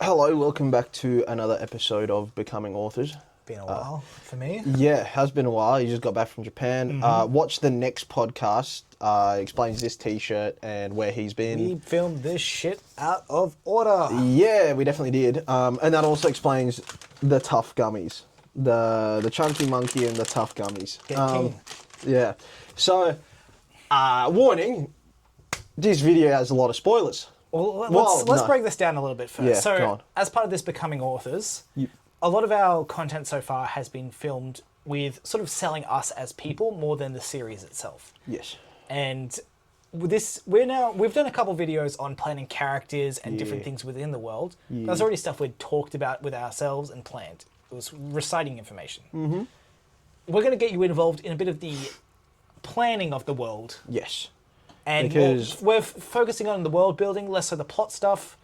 Hello, welcome back to another episode of Becoming Authors. Been a while for me. Yeah, has been a while. You just got back from Japan. Watch the next podcast. Explains this T-shirt and where he's been. We filmed this shit out of order. Yeah, we definitely did. And that also explains the tough gummies, the chunky monkey and the tough gummies. Get keen. Yeah. So, warning: this video has a lot of spoilers. Well, let's no. break this down a little bit first. Yeah, go So, on. as part of this Becoming Authors, a lot of our content so far has been filmed with sort of selling us as people more than the series itself. Yes. And with this, we've done a couple videos on planning characters and different things within the world. That's already stuff we'd talked about with ourselves and planned. It was reciting information. Mm-hmm. We're going to get you involved in a bit of the planning of the world. Yes. And Because we're focusing on the world building, less so the plot stuff.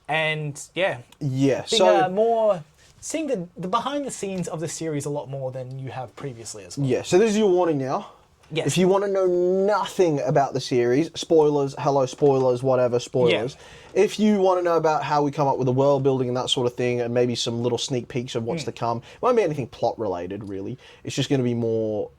And yeah. Yeah. Being, So more seeing the behind the scenes of the series a lot more than you have previously as well. yeah. So this is your warning now. Yes. If you want to know nothing about the series, spoilers, hello spoilers, whatever, spoilers. Yeah. If you want to know about how we come up with the world building and that sort of thing, and maybe some little sneak peeks of what's to come, it won't be anything plot related, really. It's just going to be more...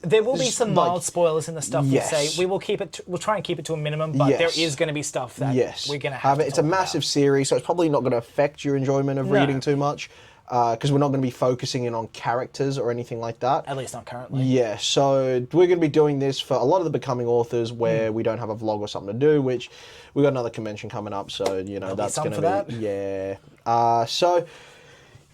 There will be some like- mild spoilers in the stuff Yes. we say. We will keep it. We'll try and keep it to a minimum, but Yes. there is going to be stuff that Yes. we're going to have to It's a talk massive about. series, so it's probably not going to affect your enjoyment of No. reading too much, because we're not going to be focusing in on characters or anything like that. At least not currently. Yeah, so we're going to be doing this for a lot of the Becoming Authors where we don't have a vlog or something to do, which we got another convention coming up, so, you know, There'll be that's some going to for be... that. Yeah.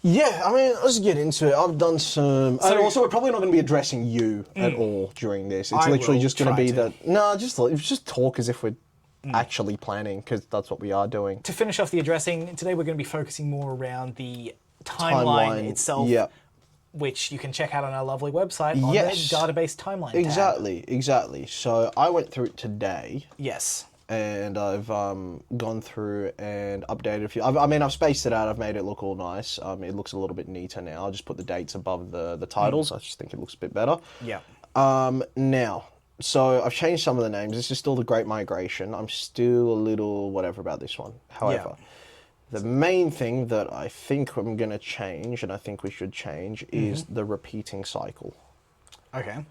Yeah, I mean, let's get into it. I've done some... and also, we're probably not going to be addressing you at all during this. It's I literally will just going to try be to. that... No, just talk as if we're actually planning, because that's what we are doing. To finish off the addressing, today we're going to be focusing more around the timeline itself, Yeah. which you can check out on our lovely website on Yes. the database timeline tab. Exactly. So I went through it today. Yes. And I've gone through and updated a few. I've spaced it out. I've made it look all nice. It looks a little bit neater now. I just put the dates above the titles. I just think it looks a bit better. Yeah. Now, so I've changed some of the names. This is still the Great Migration. I'm still a little whatever about this one. However, the main thing that I think I'm going to change, and I think we should change, is the repeating cycle. Okay.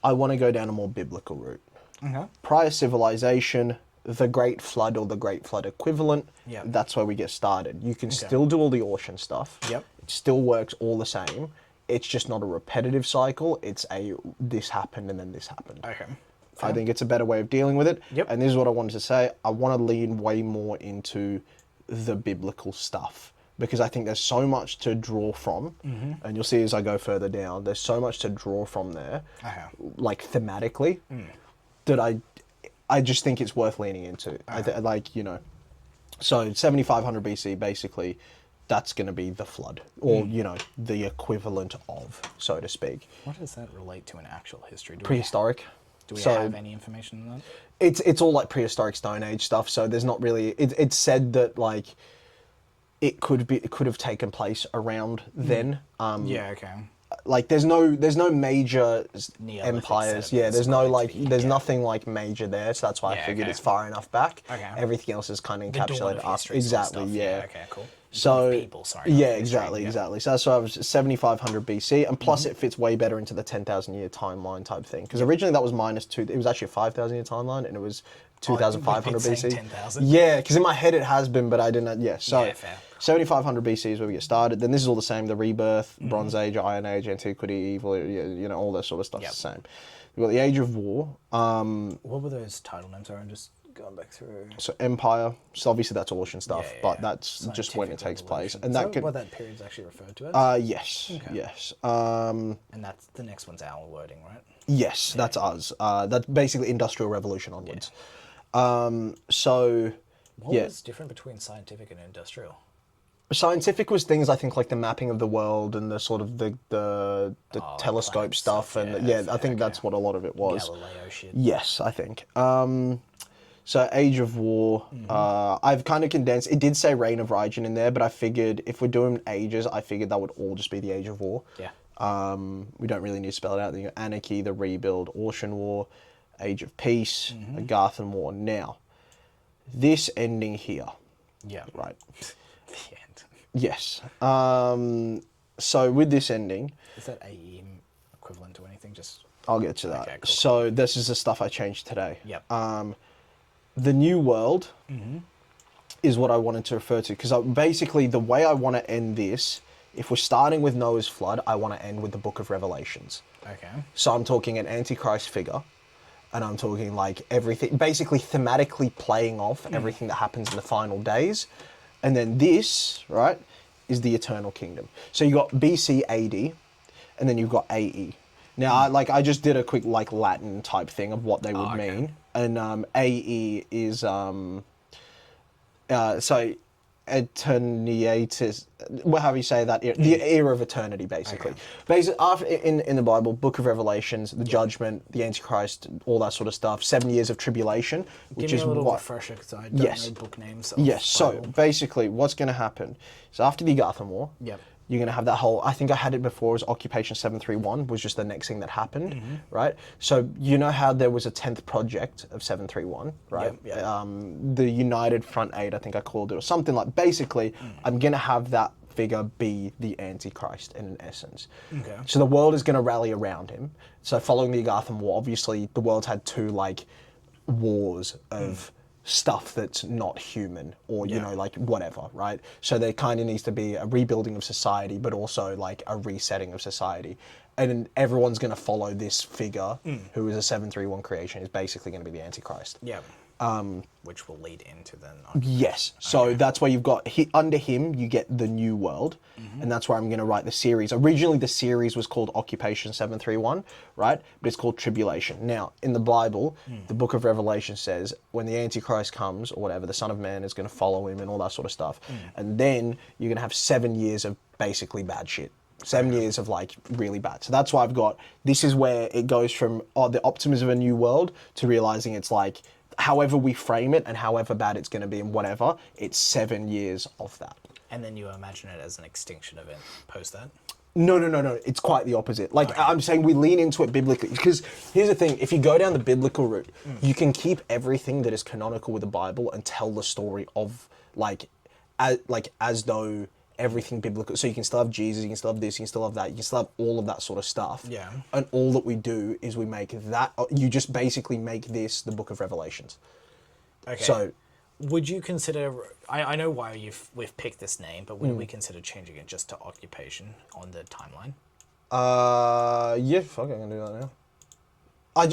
I want to go down a more biblical route. Okay. Prior civilization, the Great Flood or the Great Flood equivalent, Yeah. that's where we get started. You can still do all the ocean stuff. Yep. It still works all the same. It's just not a repetitive cycle. It's this happened and then this happened. Okay. I think it's a better way of dealing with it. Yep. And this is what I wanted to say. I want to lean way more into the biblical stuff, because I think there's so much to draw from, and you'll see as I go further down, there's so much to draw from there, like thematically, that I just think it's worth leaning into. So 7500 BC, basically, that's going to be the flood, or, the equivalent of, so to speak. What does that relate to in actual history? Prehistoric. Do we have any information on that? It's all like prehistoric Stone Age stuff, so there's not really... It's said that, like, it could have taken place around then. Yeah, okay. Like, there's no major Neolithic empires. sediments, Yeah, there's no, quite like, there's nothing, like, major there, so that's why I figured okay. it's far enough back. Okay. Everything else is kind of The dawn encapsulated of up. history sort of Exactly, stuff. yeah. Okay, cool. So, People, sorry. yeah, not history, exactly. So that's why I was 7,500 BC, and plus it fits way better into the 10,000 year timeline type thing. Because originally that was -2. It was actually a 5,000 year timeline, and it was 2,500 we've been saying BC. 10,000. Yeah, because in my head it has been, but I didn't. Yeah, so Yeah, fair. 7,500 BC is where we get started. Then this is all the same: the Rebirth, Bronze Age, Iron Age, Antiquity, Evil. All that sort of stuff is the same. We've got the Age of War. What were those title names? Sorry, I'm just going back through. So Empire. So obviously that's ocean stuff, Yeah, but yeah. that's just when it takes place, and Is that could. what that period's actually referred to as? Yes, yes. And that's the next one's our wording, right? Yes, that's us. That's basically Industrial Revolution onwards. So, What was different between scientific and industrial? scientific was things I think like the mapping of the world and the sort of the telescope planet stuff, stuff, and yeah, I think that's what a lot of it was. Galileo shit. Yes, I think. So Age of War, I've kind of condensed. It did say Reign of Raijin in there, but I figured if we're doing ages, I figured that would all just be the Age of War. Yeah. We don't really need to spell it out. You know, Anarchy, the Rebuild, Ocean War, Age of Peace, the Garthan War. Now, this ending here, Yeah. right? The end. Yes. So with this ending, Is that AE equivalent to anything? Just I'll get to that. Okay, cool. So this is the stuff I changed today. Yep. The new world is what I wanted to refer to, because basically the way I want to end this, if we're starting with Noah's flood, I want to end with the book of Revelations. Okay. So I'm talking an Antichrist figure, and I'm talking like everything, basically thematically playing off everything that happens in the final days. And then this, right, is the eternal kingdom. So you got BC AD, and then you've got AE. Now, I just did a quick like Latin type thing of what they would mean, and AE is so eterniatus. Well, how do you say that? The era of eternity, basically. Okay. Basically, after in the Bible, Book of Revelations, the Judgment, the Antichrist, all that sort of stuff. 7 years of tribulation, which Give me is a little what. refresher because I don't Yes. know book names. of Yes. So Bible. basically, what's going to happen is after the Agathan War. Yep. You're going to have that whole, I think I had it before, was Occupation 731 was just the next thing that happened, right? So you know how there was a 10th project of 731, right? Yep, The United Front 8, I think I called it, or something like, basically, I'm going to have that figure be the Antichrist in essence. Okay. So the world is going to rally around him. So following the Agathan War, obviously the world's had two like wars of stuff that's not human or you Yeah. know like whatever, right? So there kind of needs to be a rebuilding of society, but also like a resetting of society, and everyone's going to follow this figure who is a 731 creation, is basically going to be the Antichrist. Yeah. Which will lead into then. Yes. So that's where you've got under him you get the new world, and that's where I'm going to write the series. Originally the series was called Occupation 731, right? But it's called Tribulation. Now, in the Bible, the book of Revelation says when the Antichrist comes or whatever, the Son of Man is going to follow him and all that sort of stuff. And then you're going to have 7 years of basically bad shit. 7 years of like really bad. So that's why I've got, this is where it goes from the optimism of a new world to realizing it's like, however we frame it and however bad it's going to be and whatever, it's 7 years of that. And then you imagine it as an extinction event post that? No. It's quite the opposite. Like, I'm saying we lean into it biblically. Because here's the thing. If you go down the biblical route, you can keep everything that is canonical with the Bible and tell the story of, as though everything biblical. So you can still have Jesus, you can still have this, you can still have that, you can still have all of that sort of stuff. Yeah. And all that we do is we make that, you just basically make this the book of Revelations. Okay. So, would you consider, I know why we've picked this name, but would we consider changing it just to Occupation on the timeline? yeah, fuck, I can do that now. I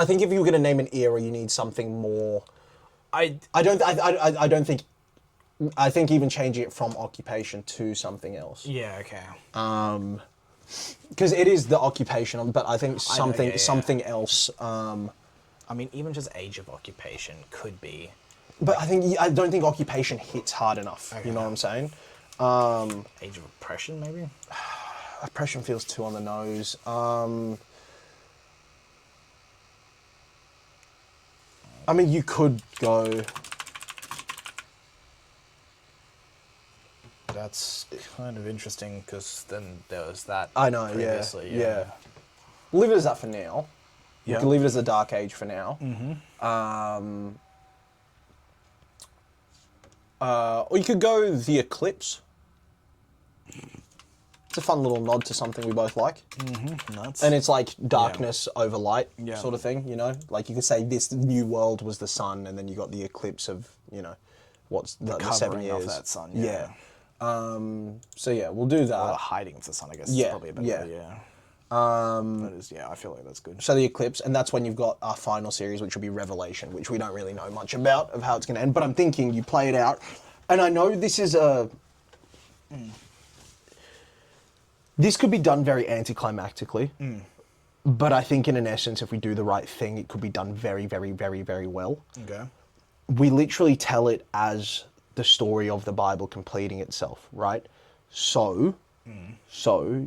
think if you were going to name an era, you need something more. I think even changing it from Occupation to something else. Yeah, okay. Because it is the Occupation, but I think something yeah. something else. I mean, even just Age of Occupation could be... But I don't think Occupation hits hard enough. Okay. You know what I'm saying? Age of Oppression, maybe? Oppression feels too on the nose. I mean, you could go. That's kind of interesting because then there was that. I know, previously, yeah. Leave it as that for now. Yeah. You can leave it as the Dark Age for now. Or you could go the Eclipse. It's a fun little nod to something we both like. Nuts. And it's like darkness over light Yeah. sort of thing, you know? Like you could say this new world was the sun, and then you got the eclipse of, you know, what's the 7 covering years. of that sun, Yeah. yeah. So yeah, we'll do that. Or hiding of the sun, I guess. Yeah, Is probably a better yeah. yeah. That is, yeah, I feel like that's good. So the eclipse, and that's when you've got our final series, which will be Revelation, which we don't really know much about of how it's going to end. But I'm thinking you play it out, and I know this is a. This could be done very anticlimactically, but I think in an essence, if we do the right thing, it could be done very, very, very, very well. Okay. We literally tell it as the story of the Bible completing itself, right? So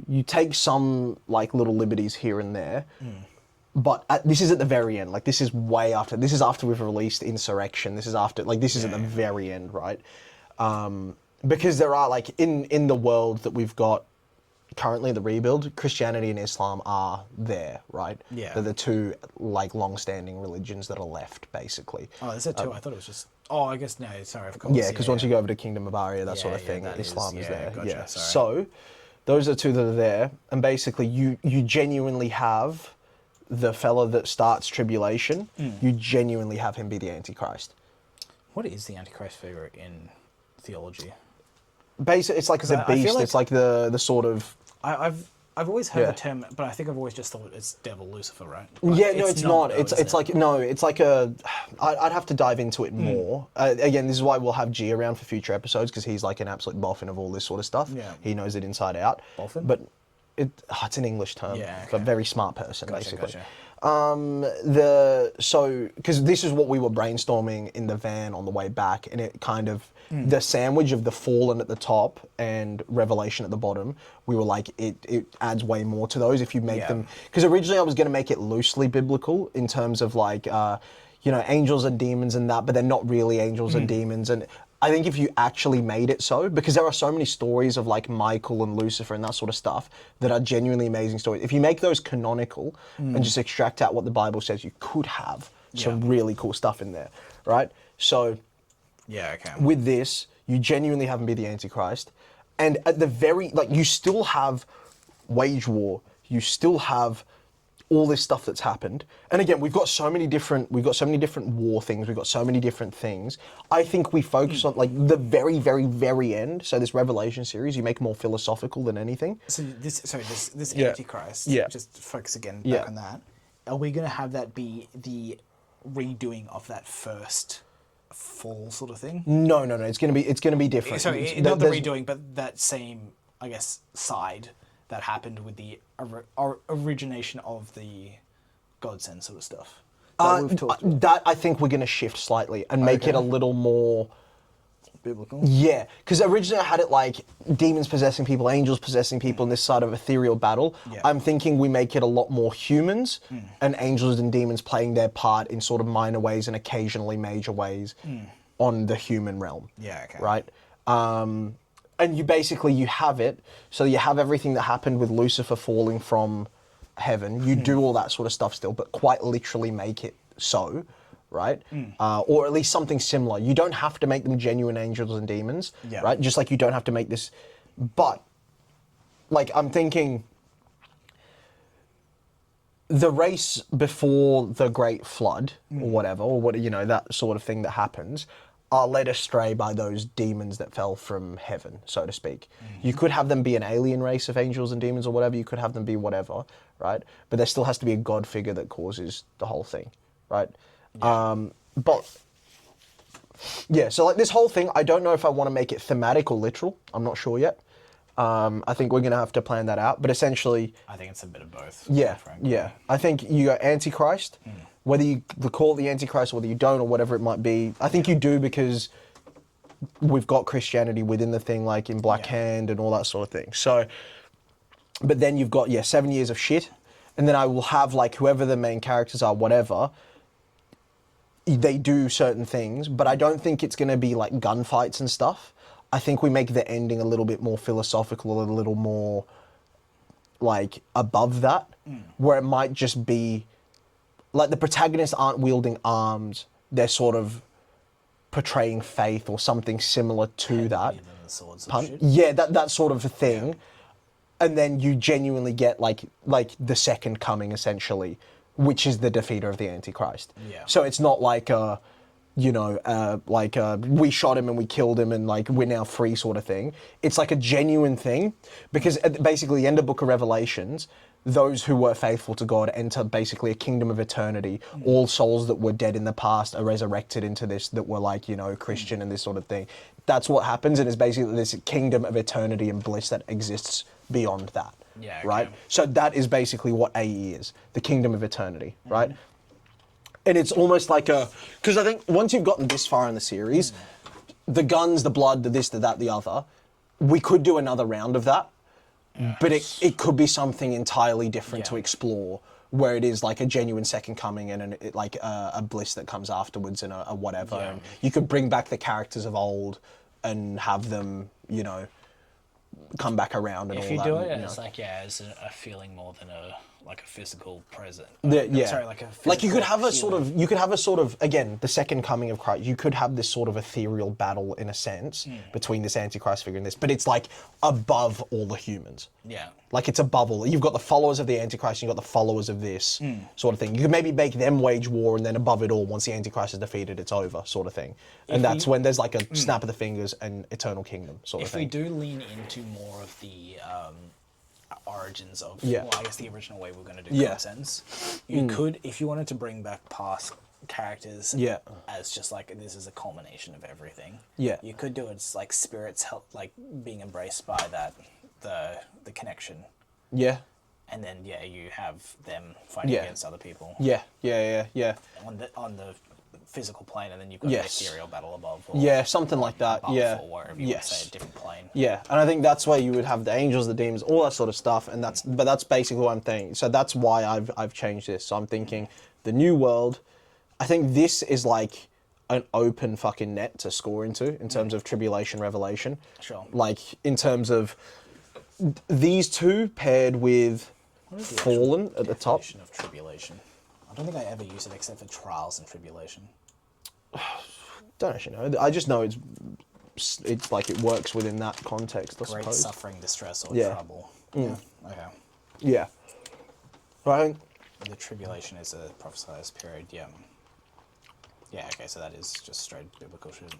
you take some like little liberties here and there, but this is at the very end. Like this is way after. This is after we've released Insurrection. This is after. Like this is at the very end, right? Because there are like in the world that we've got currently, the rebuild, Christianity and Islam are there, right? Yeah. They're the two like long-standing religions that are left, basically. Oh, is it two? I thought it was just Oh, I guess no. Sorry, of course. Yeah, because once you go over to Kingdom of Aria, that sort of thing, that Islam is there. Gotcha, Yeah. sorry. So those are two that are there, and basically you genuinely have the fella that starts tribulation. You genuinely have him be the Antichrist. What is the Antichrist figure in theology? Basically, it's like the I feel beast. like- It's like the sort of. I've always heard Yeah. the term, but I think I've always just thought it's Devil Lucifer, right? Yeah, no, it's not. though, It's is it? like no, it's like a. I'd have to dive into it more. Again, this is why we'll have G around for future episodes because he's like an absolute boffin of all this sort of stuff. Yeah. He knows it inside out. Boffin? But it's an English term. Yeah, But okay. very smart person, Gotcha, basically. gotcha. Because this is what we were brainstorming in the van on the way back, and it kind of the sandwich of the Fallen at the top and Revelation at the bottom. We were like, it adds way more to those if you make Yeah. them. Because originally I was going to make it loosely biblical in terms of like, angels and demons and that, but they're not really angels and demons. And I think if you actually made it so, because there are so many stories of like Michael and Lucifer and that sort of stuff that are genuinely amazing stories. If you make those canonical and just extract out what the Bible says, you could have some really cool stuff in there, right? So Yeah, okay. with this, you genuinely have him be the Antichrist. And at the very, like, you still have wage war. You still have all this stuff that's happened. And again, we've got so many different war things. We've got so many different things. I think we focus on, like, the very, very, very end. So this Revelation series, you make more philosophical than anything. So this Yeah. Antichrist. Yeah. Just focus again Yeah. back on that. Are we going to have that be the redoing of that first fall sort of thing? No. It's gonna be different. Sorry, not the redoing, but that same, I guess, side that happened with the origination of the Godsend sort of stuff. That we've talked about. That I think we're gonna shift slightly and make it a little more. Biblical. Yeah, because originally I had it like demons possessing people, angels possessing people in this sort of ethereal battle. Yeah. I'm thinking we make it a lot more humans and angels and demons playing their part in sort of minor ways and occasionally major ways on the human realm. Yeah, okay. Right? And you have it, so you have everything that happened with Lucifer falling from heaven. You do all that sort of stuff still, but quite literally make it so. Right? Or at least something similar. You don't have to make them genuine angels and demons, Yeah. right? Just like you don't have to make this. But, like, I'm thinking the race before the Great Flood, or whatever, or what, that sort of thing that happens, are led astray by those demons that fell from heaven, so to speak. You could have them be an alien race of angels and demons or whatever. You could have them be whatever, right? But there still has to be a God figure that causes the whole thing, right? But yeah, so like this whole thing, I don't know if I want to make it thematic or literal. I'm not sure yet. I think we're going to have to plan that out. But essentially, I think it's a bit of both. yeah, frankly. yeah. I think you go Antichrist, whether you call it the Antichrist or whether you don't or whatever it might be. I think you do because we've got Christianity within the thing, like in Black Hand and all that sort of thing. So, but then you've got 7 years of shit, and then I will have like whoever the main characters are, whatever. They do certain things, but I don't think it's going to be like gunfights and stuff. I think we make the ending a little bit more philosophical, a little more like above that, where it might just be like the protagonists aren't wielding arms, they're sort of portraying faith or something similar to that. Even the swords and Pun- shit. Yeah, that sort of a thing. And then you genuinely get like the second coming essentially, which is the defeater of the Antichrist. Yeah. So it's not like we shot him and we killed him and like we're now free sort of thing. It's like a genuine thing because at basically the end of Book of Revelations, those who were faithful to God enter basically a kingdom of eternity. All souls that were dead in the past are resurrected into this that were like, Christian and this sort of thing. That's what happens, and it's basically this kingdom of eternity and bliss that exists beyond that. Yeah, okay. Right? So that is basically what AE is, the kingdom of eternity, right? And it's almost like because I think once you've gotten this far in the series, the guns, the blood, the this, the that, the other, we could do another round of that, but it could be something entirely different to explore, where it is like a genuine second coming and a bliss that comes afterwards and a whatever. Yeah. And you could bring back the characters of old and have them, come back around and If all you that. do and, it, it's like, as a feeling more than a like a physical present. Yeah. Sorry, like a like you could have a human. sort of again the second coming of Christ. You could have this sort of ethereal battle in a sense between this Antichrist figure and this, but it's like above all the humans. Yeah. Like it's above all. You've got the followers of the Antichrist, you've got the followers of this sort of thing. You could maybe make them wage war, and then above it all, once the Antichrist is defeated, it's over, sort of thing. And that's when there's like a snap of the fingers and eternal kingdom, sort of If we thing. do lean into more of the origins of, Yeah. well, I guess the original way we're going to do Yeah. Godsends, you could, if you wanted to bring back past characters Yeah. as just like, this is a culmination of everything. Yeah. You could do it as like spirits help, like being embraced by that, the connection. Yeah. And then, yeah, you have them fighting Yeah. against other people Yeah. on the physical plane, and then you've got Yes. the ethereal battle above. Or Yeah, something like that. above, Yeah. or wherever you would say, a different plane. Yeah, and I think that's where you would have the angels, the demons, all that sort of stuff, and that's basically what I'm thinking. So that's why I've changed this. So I'm thinking the new world. I think this is like an open fucking net to score into in terms of tribulation, revelation. Sure. Like in terms of these two paired with fallen at the top. Definition of tribulation. I don't think I ever use it except for trials and tribulation. Don't actually know. I just know it's like it works within that context. I Great suppose. suffering, distress, or Yeah. trouble. Yeah. Okay. Yeah. I think. The tribulation is a prophesied period. Yeah. Yeah. Okay. So that is just straight biblical shit.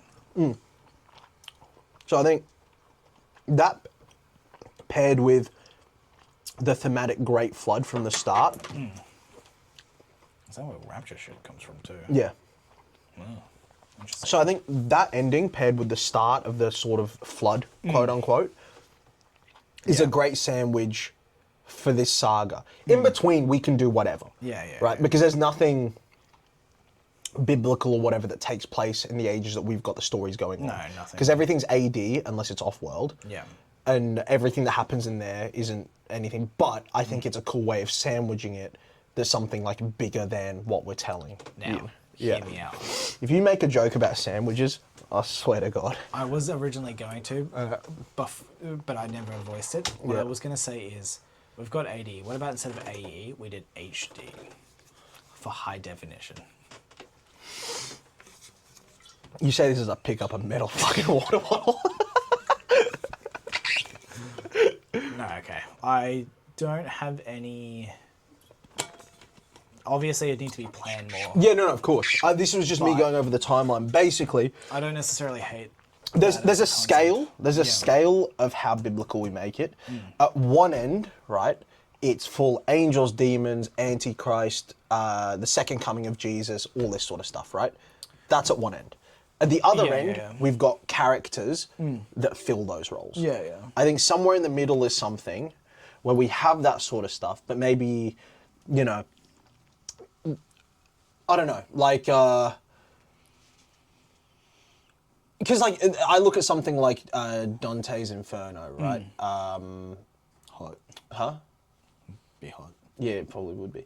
So I think that paired with the thematic great flood from the start. Is that where rapture shit comes from too? Yeah. Interesting. So I think that ending paired with the start of the sort of flood, quote unquote, is a great sandwich for this saga. In between, we can do whatever. Yeah. Right? Because there's nothing biblical or whatever that takes place in the ages that we've got the stories going on. No, nothing. Because everything's AD unless it's off-world. Yeah. And everything that happens in there isn't anything. But I think it's a cool way of sandwiching it. There's something like bigger than what we're telling. Now, Yeah. hear me out. If you make a joke about sandwiches, I swear to God. I was originally going to, but I never voiced it. What Yeah. I was going to say is, we've got AD. What about instead of AE, we did HD for high definition? You say this is a pick up a metal fucking water bottle. No, okay. I don't have any. Obviously, it needs to be planned more. Yeah, no, of course. This was just me But- going over the timeline. Basically, I don't necessarily hate. there's that a as concept. scale. There's a Yeah. scale of how biblical we make it. At one end, right, it's full angels, demons, antichrist, the second coming of Jesus, all this sort of stuff, right? That's at one end. At the other Yeah, end, yeah. we've got characters that fill those roles. Yeah. I think somewhere in the middle is something where we have that sort of stuff, but maybe, you know, I don't know, like, because like I look at something like Dante's Inferno, right? Hot. Huh? Be hot. Yeah, it probably would be.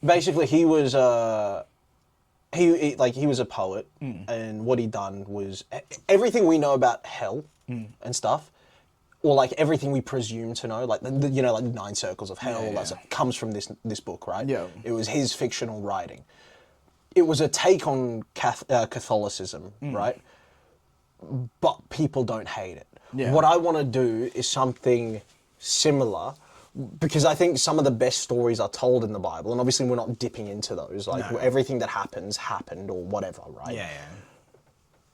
Basically, he was he was a poet, and what he done was everything we know about hell and stuff, or like everything we presume to know, like you know, like 9 circles of hell, Yeah, that stuff, comes from this book, right? Yeah. It was his fictional writing. It was a take on Catholicism, right? But people don't hate it. Yeah. What I want to do is something similar, because I think some of the best stories are told in the Bible, and obviously we're not dipping into those. Like No. everything that happened or whatever, right? Yeah.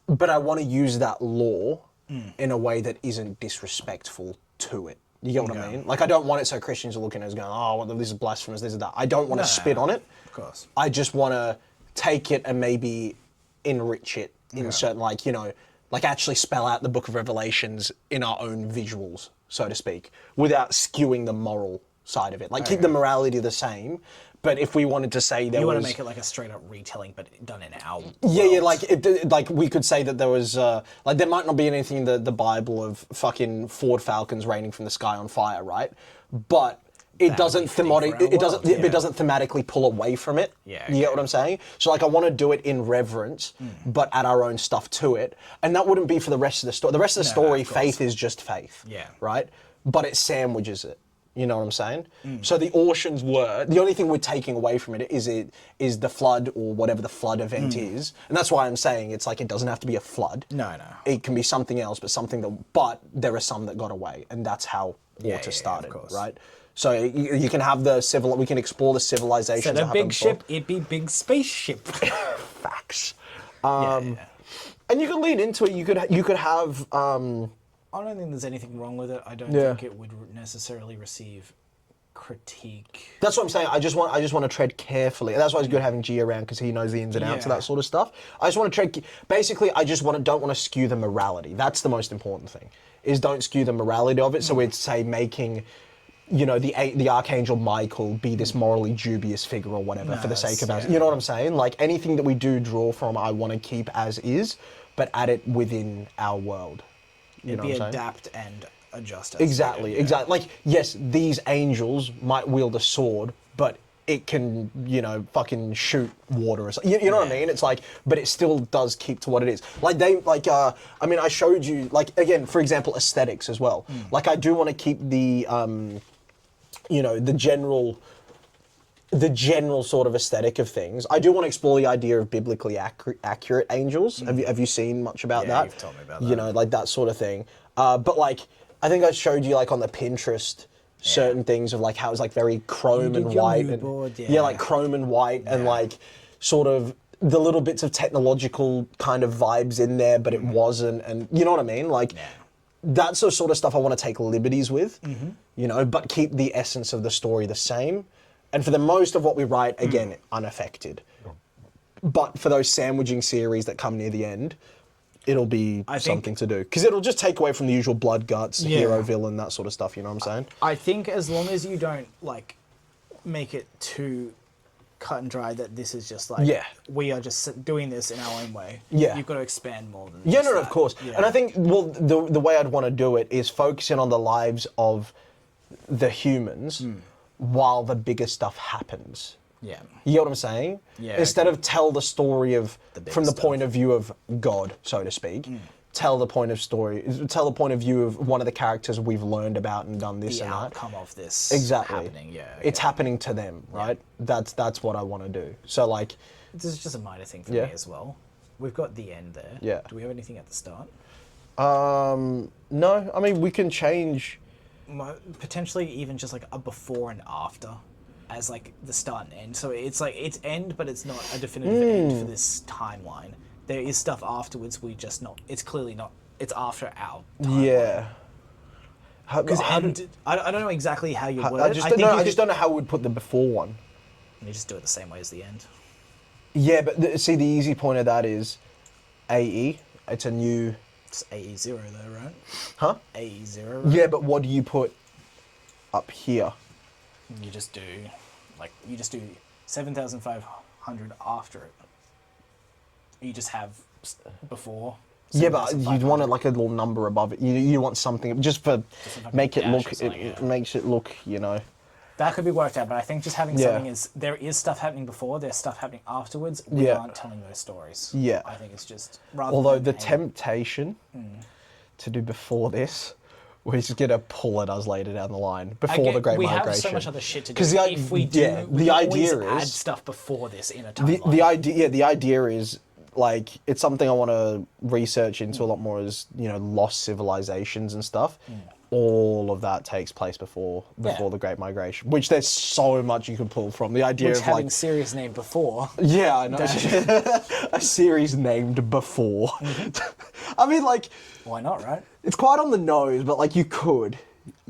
But I want to use that law in a way that isn't disrespectful to it. You get what I mean? Like I don't want it so Christians are looking at us going, oh, well, this is blasphemous, this is that. I don't want to spit on it. Of course. I just want to take it and maybe enrich it in certain, like, you know, like actually spell out the book of Revelations in our own visuals, so to speak, without skewing the moral side of it. Like keep the morality the same, but if we wanted to say there You was... want to make it like a straight up retelling, but done in our Yeah, world. like like we could say that there was like there might not be anything in the Bible of fucking Ford Falcons raining from the sky on fire, right? But it That doesn't would be fitting for our it doesn't world, yeah. it doesn't thematically pull away from it. Yeah, You get okay. what I'm saying? So like I want to do it in reverence, but add our own stuff to it, and that wouldn't be for the rest of the story. The rest of the No, story, of course. faith is just faith. Yeah. Right. But it sandwiches it. You know what I'm saying? So the oceans were the only thing we're taking away from it is the flood or whatever the flood event is, and that's why I'm saying it's like it doesn't have to be a flood. No. It can be something else, but there are some that got away, and that's how water started, of course. right? So you can have we can explore the civilizations. So the that happened big ship, before. it'd be big spaceship. Facts. Yeah. And you can lean into it. You could have. I don't think there's anything wrong with it. I don't Yeah. think it would necessarily receive critique. That's what I'm saying. I just want to tread carefully. And that's why it's good having G around because he knows the ins and outs of Yeah. that sort of stuff. I just want to tread. Basically, I just don't want to skew the morality. That's the most important thing. Is don't skew the morality of it. So we'd say making, the Archangel Michael be this morally dubious figure or whatever for the sake of us. You know what I'm saying? Like anything that we do draw from, I want to keep as is, but add it within our world. You know It'd be what I'm saying? adapt and adjust. As Exactly, needed, yeah. exactly. Like, yes, these angels might wield a sword, but it can, fucking shoot water or something. You know what I mean? It's like, but it still does keep to what it is. Like, I showed you, like, again, for example, aesthetics as well. Like, I do want to keep the, the general sort of aesthetic of things. I do want to explore the idea of biblically accurate angels. Have you seen much about that? You've told me about that. Like that sort of thing. But like, I think I showed you like on the Pinterest certain things of like how it's like very chrome and your white. mood And, board, yeah. like chrome and white and like sort of the little bits of technological kind of vibes in there, but it wasn't. And you know what I mean? Like, that's the sort of stuff I want to take liberties with, but keep the essence of the story the same. And for the most of what we write, again, unaffected. But for those sandwiching series that come near the end, it'll be something to do. Because it'll just take away from the usual blood, guts, hero, villain, that sort of stuff, you know what I'm saying? I think as long as you don't, like, make it too cut and dry that this is just like, we are just doing this in our own way. Yeah. You've got to expand more than Yeah, just no, that. of course. Yeah. And I think, the way I'd want to do it is focusing on the lives of the humans while the bigger stuff happens. Yeah. You get what I'm saying? Yeah, Instead okay. of tell the story of big from the stuff. point of view of God, so to speak. Tell the point of view of one of the characters we've learned about and done this The and that. outcome of this Exactly. happening, yeah. It's happening to them, right? That's what I want to do. So like, This is just a minor thing for Yeah. me as well. We've got the end there. Yeah. Do we have anything at the start? no, I mean we can change. Potentially even just like a before and after as like the start and end. So it's like it's end, but it's not a definitive end for this timeline. There is stuff afterwards it's clearly not, it's after our timeline. Yeah. Because I don't know exactly how you word it. I just don't know how we'd put the before one. You just do it the same way as the end. Yeah, but see, the easy point of that is AE. It's a new. It's AE0 though, right? Huh? AE0, right? Yeah, but what do you put up here? You just do 7,500 after it. You just have before. Yeah, but you'd 7,500. want it like a little number above it. You want something just for like make a it dash look. or something, It yeah. makes it look, That could be worked out, but I think just having Yeah. something is there is stuff happening before, there's stuff happening afterwards. We Yeah. aren't telling those stories. Yeah. I think it's just rather. Although than the pain- temptation to do before this, we're just gonna pull at us later down the line before the Great we Migration. have so much other shit to do. 'Cause If we do, yeah, we the can idea always add is stuff before this in a the timeline. the idea is like it's something I want to research into a lot more as lost civilizations and stuff. All of that takes place before the Great Migration, which there's so much you can pull from. The idea Which of having like serious name before. yeah, I know a series named Before. I mean, like Why not, right? it's quite on the nose, but like you could.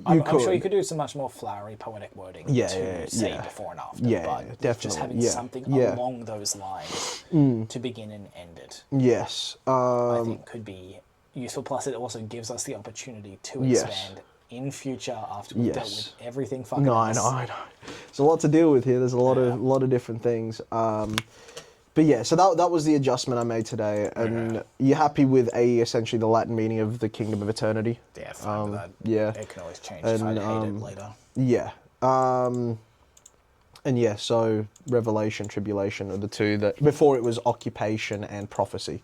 I'm sure you could do some much more flowery poetic wording Yeah, to yeah, say yeah. before and after. Yeah, but yeah, just definitely, having yeah, something yeah. along those lines to begin and end it, Yes. I think could be useful. Plus, it also gives us the opportunity to Yes. expand in future after we've dealt Yes. with everything fucking No, I else. know. There's a lot to deal with here. There's a lot of different things. But yeah, so that was the adjustment I made today. And you're happy with essentially the Latin meaning of the Kingdom of Eternity? Yeah, fine with that. Yeah. It can always change if I hate it later. Yeah. And yeah, so Revelation, Tribulation are the two that before it was occupation and prophecy.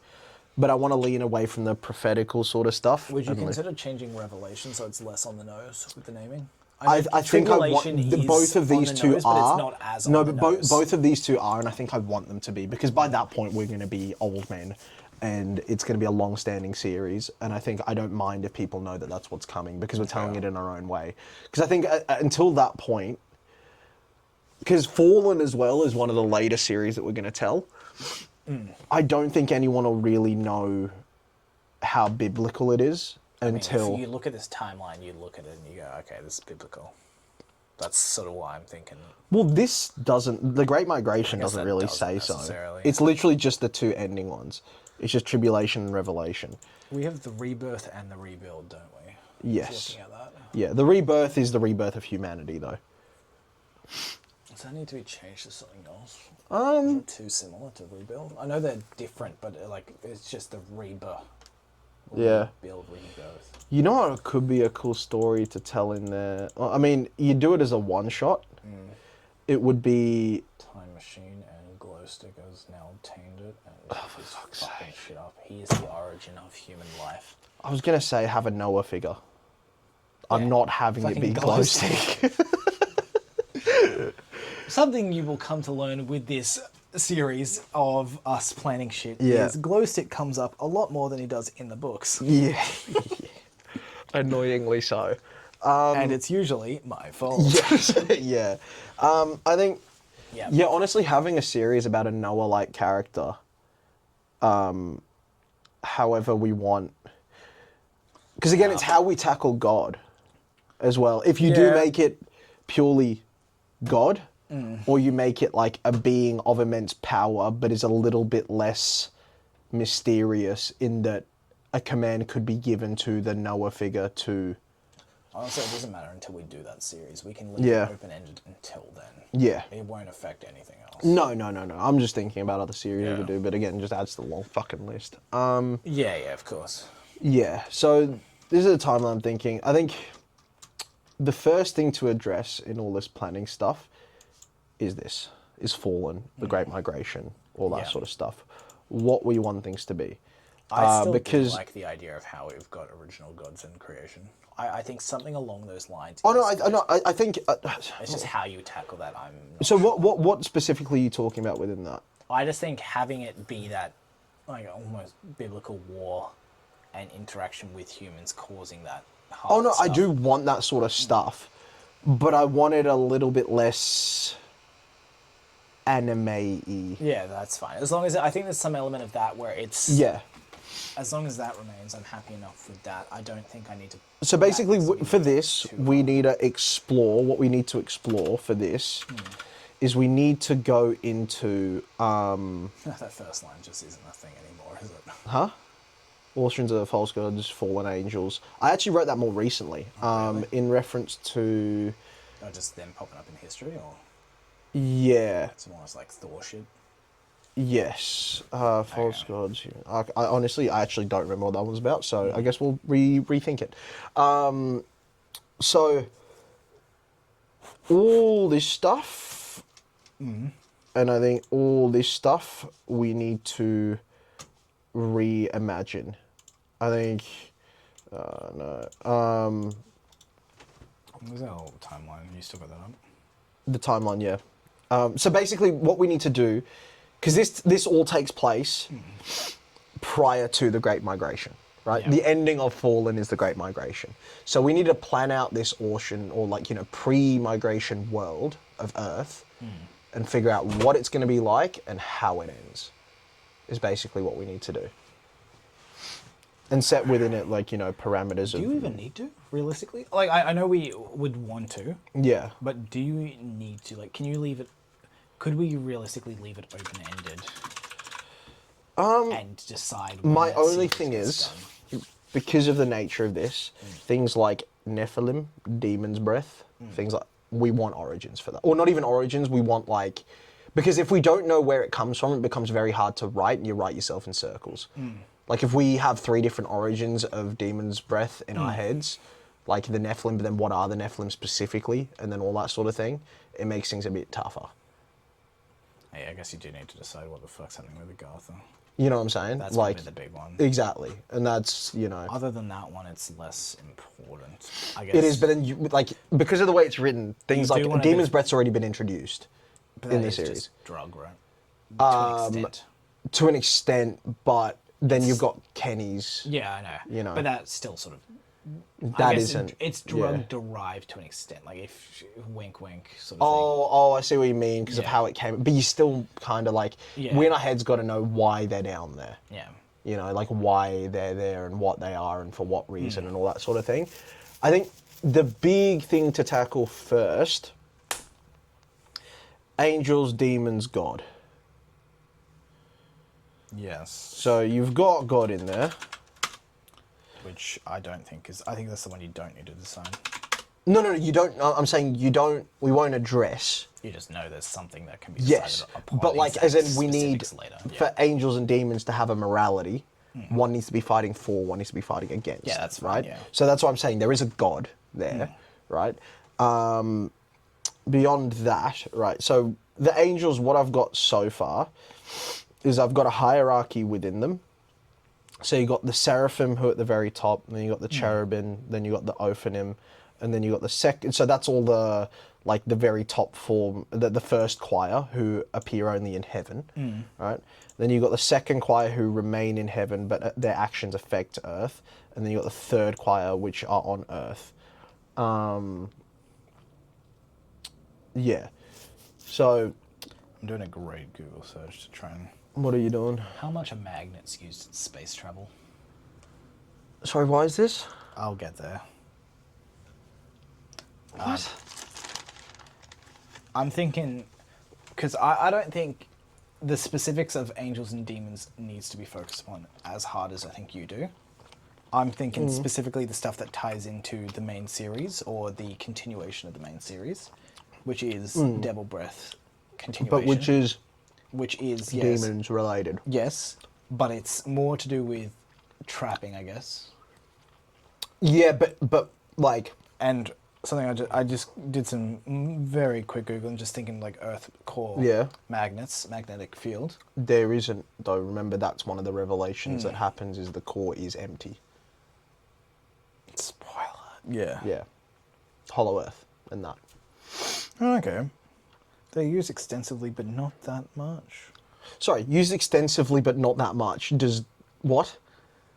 But I want to lean away from the prophetical sort of stuff. Would you and consider changing Revelation so it's less on the nose with the naming? I think I want Tribulation is both of on these the two nose, but are. it's not as No, on the but nose. both of these two are, and I think I want them to be, because by that point we're going to be old men, and it's going to be a long-standing series. And I think I don't mind if people know that that's what's coming, because we're telling it in our own way. Because I think until that point, because Fallen as well is one of the later series that we're going to tell. I don't think anyone will really know how biblical it is until... If you look at this timeline, you look at it and you go, okay, this is biblical. That's sort of why I'm thinking. Well, this doesn't... The Great Migration doesn't that really doesn't say so. necessarily. It's literally just the two ending ones. It's just Tribulation and Revelation. We have the rebirth and the rebuild, don't we? Yes. Just looking at that. Yeah, the rebirth is the rebirth of humanity, though. Does that need to be changed to something else? Is it too similar to rebuild? I know they're different, but like it's just the rebirth. Yeah. Rebuild, rebirth. You know what could be a cool story to tell in there? Well, I mean, you do it as a one-shot. It would be... Time machine and glow stickers now obtained it, and he's fucking shit up. He is the origin of human life. I was going to say have a Noah figure. Yeah. I'm not having it be Fucking glow stick. Something you will come to learn with this series of us planning shit Yeah. is glow stick comes up a lot more than he does in the books. Yeah. Annoyingly so. And it's usually my fault. Yes. Yeah. I think... Yeah. Yeah, honestly, having a series about a Noah-like character, however we want... Because again, it's how we tackle God as well. If you do Yeah. make it purely God, or you make it like a being of immense power, but is a little bit less mysterious in that a command could be given to the Noah figure to... Honestly, it doesn't matter until we do that series. We can leave Yeah. it open-ended until then. Yeah. It won't affect anything else. No. I'm just thinking about other series Yeah. we do, but again, just adds to the long fucking list. Yeah, of course. Yeah, so this is the timeline I'm thinking. I think the first thing to address in all this planning stuff is Fallen, the Great Migration, all that Yeah. sort of stuff. What we want things to be. I still because do like the idea of how we've got original gods and creation. I think something along those lines. Oh no, is I think. It's just how you tackle that. I'm. Not So sure. what specifically are you talking about within that? I just think having it be that, like almost biblical war, and interaction with humans causing that. Hard Oh no, I stuff. do want that sort of stuff, but I want it a little bit less anime-y. Yeah, that's fine. As long as I think there's some element of that where it's. Yeah. As long as that remains, I'm happy enough with that. I don't think I need to. So basically, that for this, too we hard. need to explore. What we need to explore for this is we need to go into That first line just isn't a thing anymore, is it? Oceans of false gods, fallen angels. I actually wrote that more recently, in reference to Or just them popping up in history, or yeah, it's almost like Thor shit. yes, false gods. Yeah. I honestly, I actually don't remember what that was about, so I guess we'll rethink it. So all this stuff, and I think all this stuff we need to reimagine. I think no. Where's our whole timeline? You still got that up? The timeline, yeah. So basically, what we need to do, because this all takes place prior to the Great Migration, right? Yeah. The ending of Fallen is the Great Migration. So we need to plan out this ocean, or like pre-migration world of Earth, and figure out what it's going to be like and how it ends. Is basically what we need to do. And set within it, parameters of... Do you even need to, realistically? Like, I know we would want to, Yeah. but do you need to? Like, can you leave it... Could we realistically leave it open-ended? And decide when My that only series thing gets is, done? because of the nature of this, things like Nephilim, Demon's Breath, things like... We want origins for that. Or not even origins, we want, Because if we don't know where it comes from, it becomes very hard to write, and you write yourself in circles. Like, if we have 3 different origins of Demon's Breath in our heads, like the Nephilim, but then what are the Nephilim specifically, and then all that sort of thing, it makes things a bit tougher. Hey, I guess you do need to decide what the fuck's happening with Agartha. You know what I'm saying? That's like probably the big one. exactly, and that's Other than that one, it's less important, I guess. it is. But then you like because of the way it's written, things You like do want a Demon's bit- Breath's already been introduced But in that the is series just drug, right? To an extent. to an extent, but then you've got Kenny's. Yeah, I know. You know. But that's still sort of. I That guess isn't. It's yeah. drug derived to an extent, like if wink, wink sort of Oh, I see what you mean because of Yeah. how it came. But you still kind of like Yeah. we in our heads got to know why they're down there. thing. Yeah. You know, like why they're there and what they are and for what reason and all that sort of thing. I think the big thing to tackle first: angels, demons, God. Yes. So you've got God in there. Which I don't think is. I think that's the one you don't need to decide. No, you don't. I'm saying you don't. We won't address. You just know there's something that can be decided Yes, upon. but like as in we need specifics later. for angels and demons to have a morality. One needs to be fighting for, one needs to be fighting against. Yeah, that's fine, right. yeah. So that's what I'm saying. There is a God there, right? Beyond that, right? So the angels, what I've got so far, is I've got a hierarchy within them. So you got the seraphim who are at the very top, and then you got the cherubim, then you got the ophanim, and then you got the second. So that's all the like the very top form, the first choir who appear only in heaven, right? Then you got the second choir who remain in heaven, but their actions affect earth, and then you got the third choir which are on earth. Yeah. So I'm doing a great Google search to try and. what are you doing? How much are magnets used in space travel? Sorry, why is this? I'll get there. What? I'm thinking, because I don't think the specifics of angels and demons needs to be focused upon as hard as I think you do. I'm thinking specifically the stuff that ties into the main series or the continuation of the main series, which is Devil Breath continuation. But which is yes, demons related. yes, but it's more to do with trapping, I guess. Yeah, but like And something I just did some very quick Google and just thinking like Earth core Yeah. magnets, magnetic field. there isn't though. Remember, that's one of the revelations that happens is the core is empty. Spoiler. Yeah. Yeah, hollow earth and that. Okay. They're used extensively, but not that much. Sorry, used extensively, but not that much. Does what?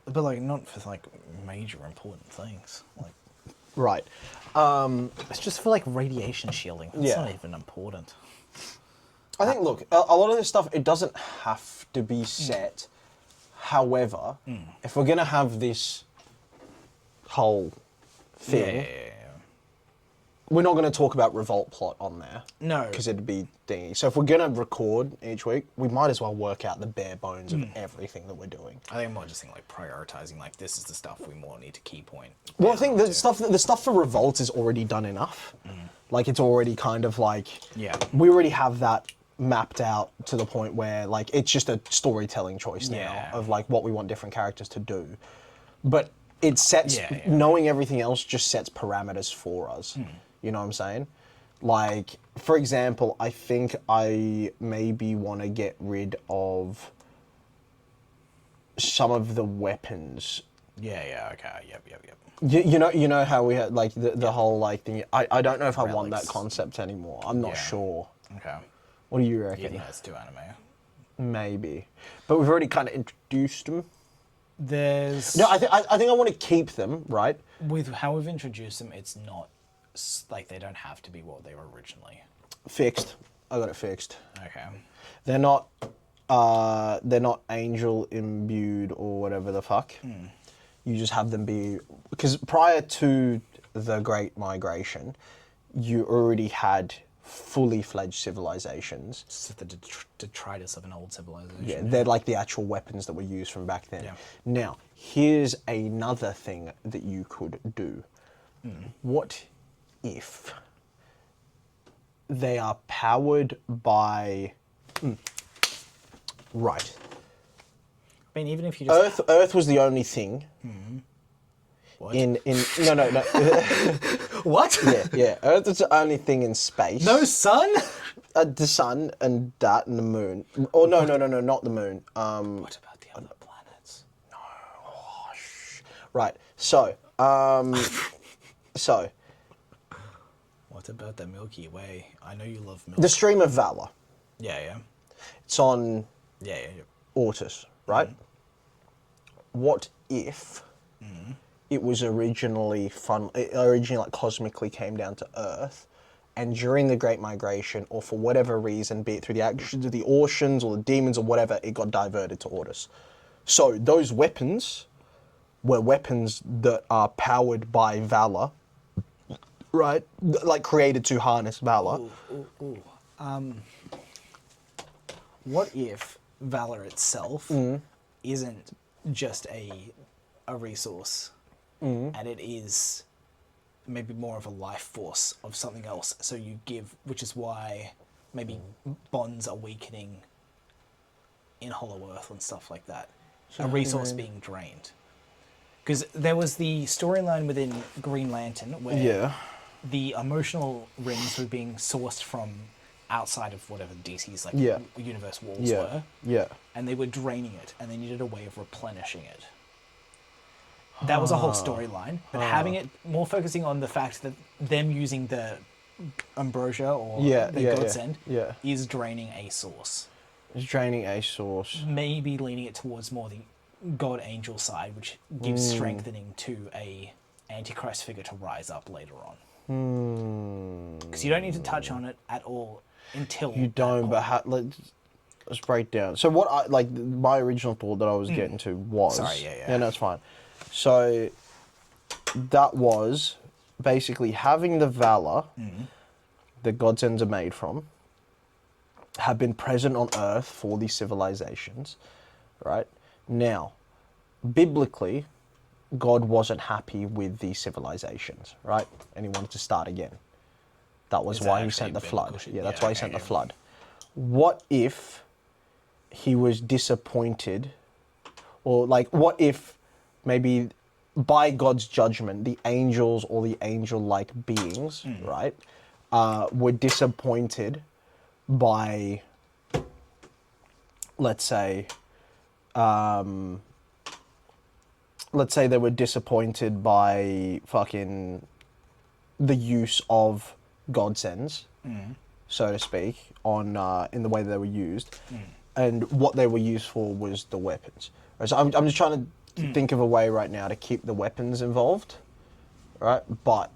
But like not for like major important things. Like Right. it's just for like radiation shielding. That's Yeah. not even important. I think, look, a lot of this stuff, it doesn't have to be set. However, if we're going to have this whole thing, we're not going to talk about revolt plot on there. No. Because it'd be dingy. So if we're going to record each week, we might as well work out the bare bones of everything that we're doing. I think I'm more just thinking like prioritizing like this is the stuff we more need to key point. Well, I think the stuff for revolt is already done enough. Like, it's already kind of like... Yeah. We already have that mapped out to the point where, like, it's just a storytelling choice now Yeah. of, like, what we want different characters to do. But it sets... Yeah. Knowing everything else just sets parameters for us. You know what I'm saying? Like, for example, I think I maybe want to get rid of some of the weapons. Yeah, okay, yep. You know how we had, like, the whole, like, thing. I don't know if I want that Relics. concept anymore. I'm not Yeah. sure. Okay. What do you You reckon? think that's too anime? Maybe. But we've already kind of introduced them. There's No, I think I want to keep them, right? with how we've introduced them, it's not like they don't have to be what they were originally. Fixed. I got it fixed. Okay. They're not angel imbued or whatever the fuck. You just have them be, because prior to the Great Migration, you already had fully fledged civilizations. It's just the detritus of an old civilization. Yeah, they're like the actual weapons that were used from back then. Yeah. Now, here's another thing that you could do. What if they are powered by... Right. I mean, even if you just Earth was the only thing what? in no What? yeah Earth was the only thing in space. No sun? The sun and that and the moon. Oh no, not the moon. What about Right. So, so What about the Milky Way? I know you love milk. the Stream of Valor. Yeah, yeah. It's on Yeah, yeah, yeah. Ortis, right? What if it was originally like cosmically came down to Earth, and during the Great Migration, or for whatever reason, be it through the actions of the Orcians or the demons or whatever, it got diverted to Ortis. So those weapons were weapons that are powered by Valor, right? Like created to harness Valor. What if Valor itself isn't just a resource, and it is maybe more of a life force of something else? So you give, which is why maybe bonds are weakening in Hollow Earth and stuff like that. So a how do you resource mean? being drained. Because there was the storyline within Green Lantern where Yeah. the emotional rings were being sourced from outside of whatever DC's like Yeah. universe walls Yeah. were, Yeah. and they were draining it, and they needed a way of replenishing it. That was a whole storyline, but having it more focusing on the fact that them using the ambrosia or the Godsend yeah. is draining a source. It's draining a source. Maybe leaning it towards more the God Angel side, which gives strengthening to a Antichrist figure to rise up later on. Because you don't need to touch on it at all until You don't, but let's break down. So what I like, my original thought that I was getting to was. Sorry, yeah. Yeah, no, it's fine. So that was basically having the Valor that Godsends are made from have been present on Earth for these civilizations, right? Now, biblically, God wasn't happy with these civilizations, right? And he wanted to start again. That was Is why that he actually sent the biblical flood. shit? Yeah, that's Yeah, why he okay, sent the yeah. flood. What if he was disappointed, or like, what if maybe by God's judgment, the angels or the angel-like beings, right, were disappointed by, let's say they were disappointed by fucking the use of Godsends, so to speak, on in the way they were used, and what they were used for was the weapons. Right, so I'm just trying to think of a way right now to keep the weapons involved, right? But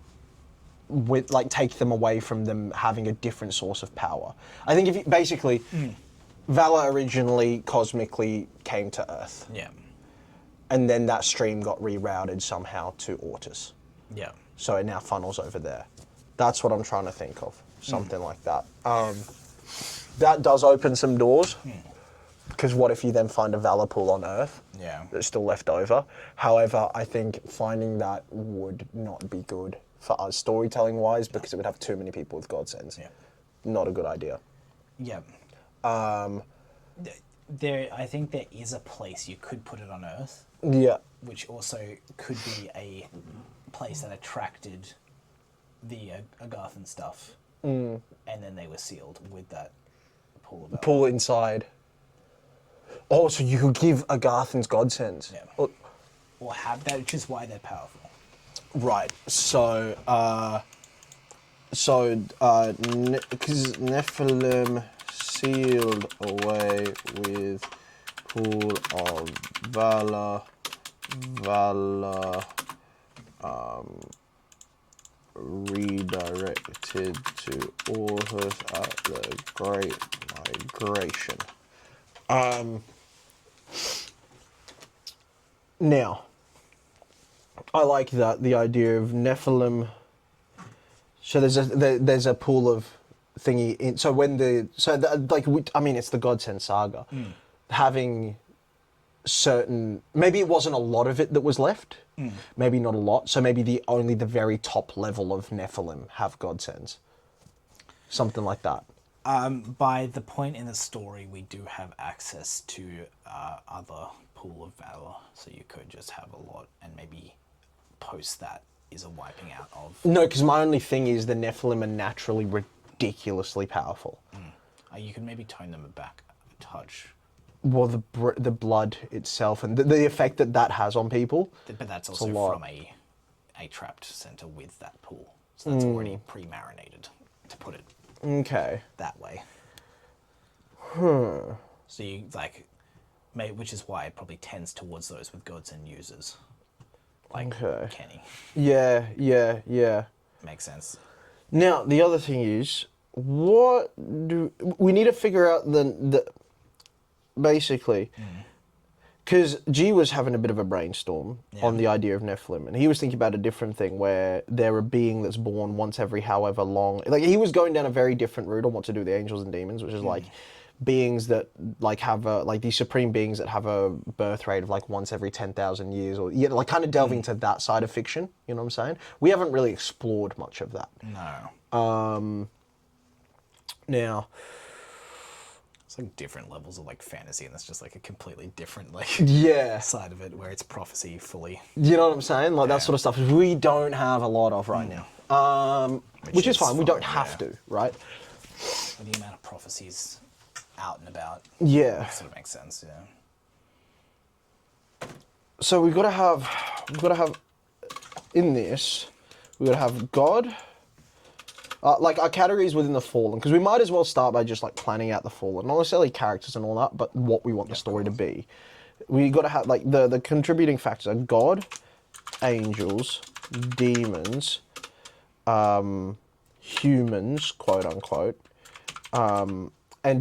with like take them away from them having a different source of power. I think if you, basically, Valor originally cosmically came to Earth. Yeah. And then that stream got rerouted somehow to Ortis. Yeah. So it now funnels over there. That's what I'm trying to think of. Something like that. That does open some doors. Because what if you then find a Valor pool on Earth Yeah. that's still left over? However, I think finding that would not be good for us storytelling-wise because it would have too many people with Godsends. Yeah. Not a good idea. Yeah. I think there is a place you could put it on Earth, Yeah. which also could be a place that attracted the Agarthan stuff, and then they were sealed with that pool of Valor. Pull inside. Oh, so you could give Agarthan's Godsends. Yeah. Oh, Or have that, which is why they're powerful. right. So, because Nephilim sealed away with pool of Valor, redirected to Orhus at the Great Migration. Now, I like that, the idea of Nephilim. So there's a pool of thingy in. So when it's the Godsend Saga, having certain, maybe it wasn't a lot of it that was left, maybe not a lot. So maybe only the very top level of Nephilim have Godsends, something like that. By the point in the story, we do have access to other pool of Valor, so you could just have a lot, and maybe post that is a wiping out of. No, because my only thing is the Nephilim are naturally ridiculously powerful. You could maybe tone them back a touch. well, the blood itself and the effect that has on people. But that's a also lot. from a trapped center with that pool. So that's already pre-marinated, to put it Okay. that way. So you, like, which is why it probably tends towards those with Godsend users. Like Okay. Kenny. Yeah. Makes sense. Now, the other thing is, what do we need to figure out the basically, because G was having a bit of a brainstorm on the idea of Nephilim, and he was thinking about a different thing where they're a being that's born once every however long. Like, he was going down a very different route on what to do with the angels and demons, which is like beings that like have like these supreme beings that have a birth rate of like once every 10,000 years, or like kind of delving to that side of fiction. You know what I'm saying? We haven't really explored much of that. No. Now, It's like different levels of like fantasy, and that's just like a completely different like yeah, side of it where it's prophecy fully. you know what I'm saying? Like that sort of stuff we don't have a lot of right now. Which is fine. We don't have to, right? With the amount of prophecies out and about. Yeah. That sort of makes sense, yeah. So we've got to have in this, we've got to have God. Like our categories within the Fallen, because we might as well start by just like planning out the Fallen, not necessarily characters and all that, but what we want the story to be. We got to have like the contributing factors are God, angels, demons, humans, quote unquote, and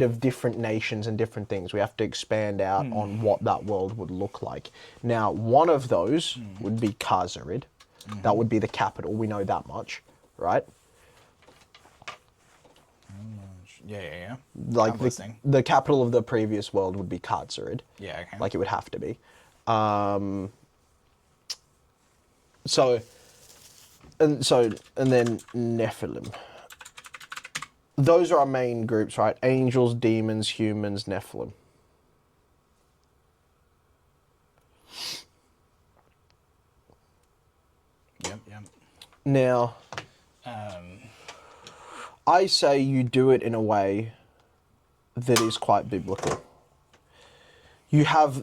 of different nations and different things. We have to expand out on what that world would look like. Now, one of those would be Khazarid. That would be the capital. We know that much, right? Yeah. Like I'm listening. the capital of the previous world would be Khazarid. Yeah, okay. Like it would have to be. And then Nephilim. Those are our main groups, right? Angels, demons, humans, Nephilim. Yep. Now, I say you do it in a way that is quite biblical. You have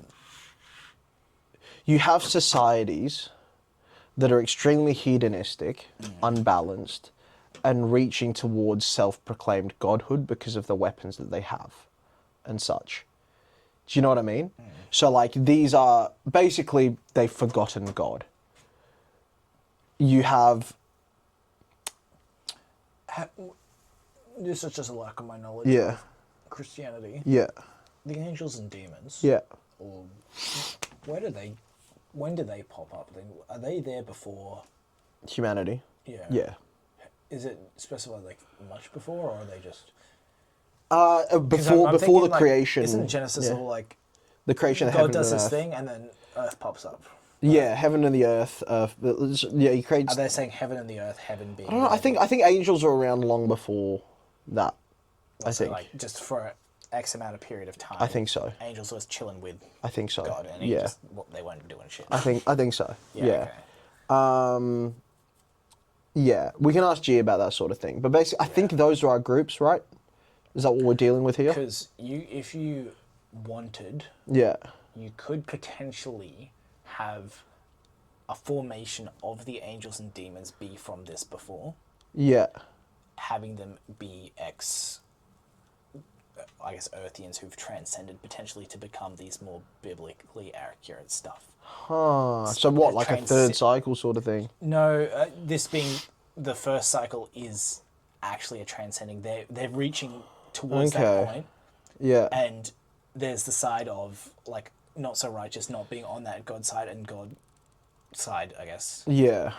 societies that are extremely hedonistic, unbalanced, and reaching towards self-proclaimed godhood because of the weapons that they have and such. Do you know what I mean? So like these are basically they've forgotten God. You have This is just a lack of my knowledge of Christianity. Yeah. The angels and demons. Yeah. Or when do they pop up? Are they there before Humanity. Yeah. Yeah. Is it specified like much before, or are they just Before I'm thinking, the like, creation. Isn't Genesis all like the creation of God heaven does and this earth? thing and then Earth pops up? Yeah, heaven and the earth. Yeah, he creates. Are they saying heaven and the earth? Heaven being. I don't know. I think angels are around long before that. I think. Like just for X amount of period of time. I think so. Angels was chilling with. I think so. God, and Yeah. they weren't doing shit. I think so. Yeah. Okay. Yeah, we can ask G about that sort of thing. But basically, I think those are our groups, right? Is that what we're dealing with here? Because if you wanted, Yeah. you could potentially have a formation of the angels and demons be from this before, Yeah. having them be I guess, Earthians who've transcended potentially to become these more biblically accurate stuff. Huh. So what, like a third cycle sort of thing? No, this being the first cycle is actually a transcending. They're reaching towards that point. Yeah. And there's the side of like not so righteous, not being on that God side and God side, I guess. Yeah.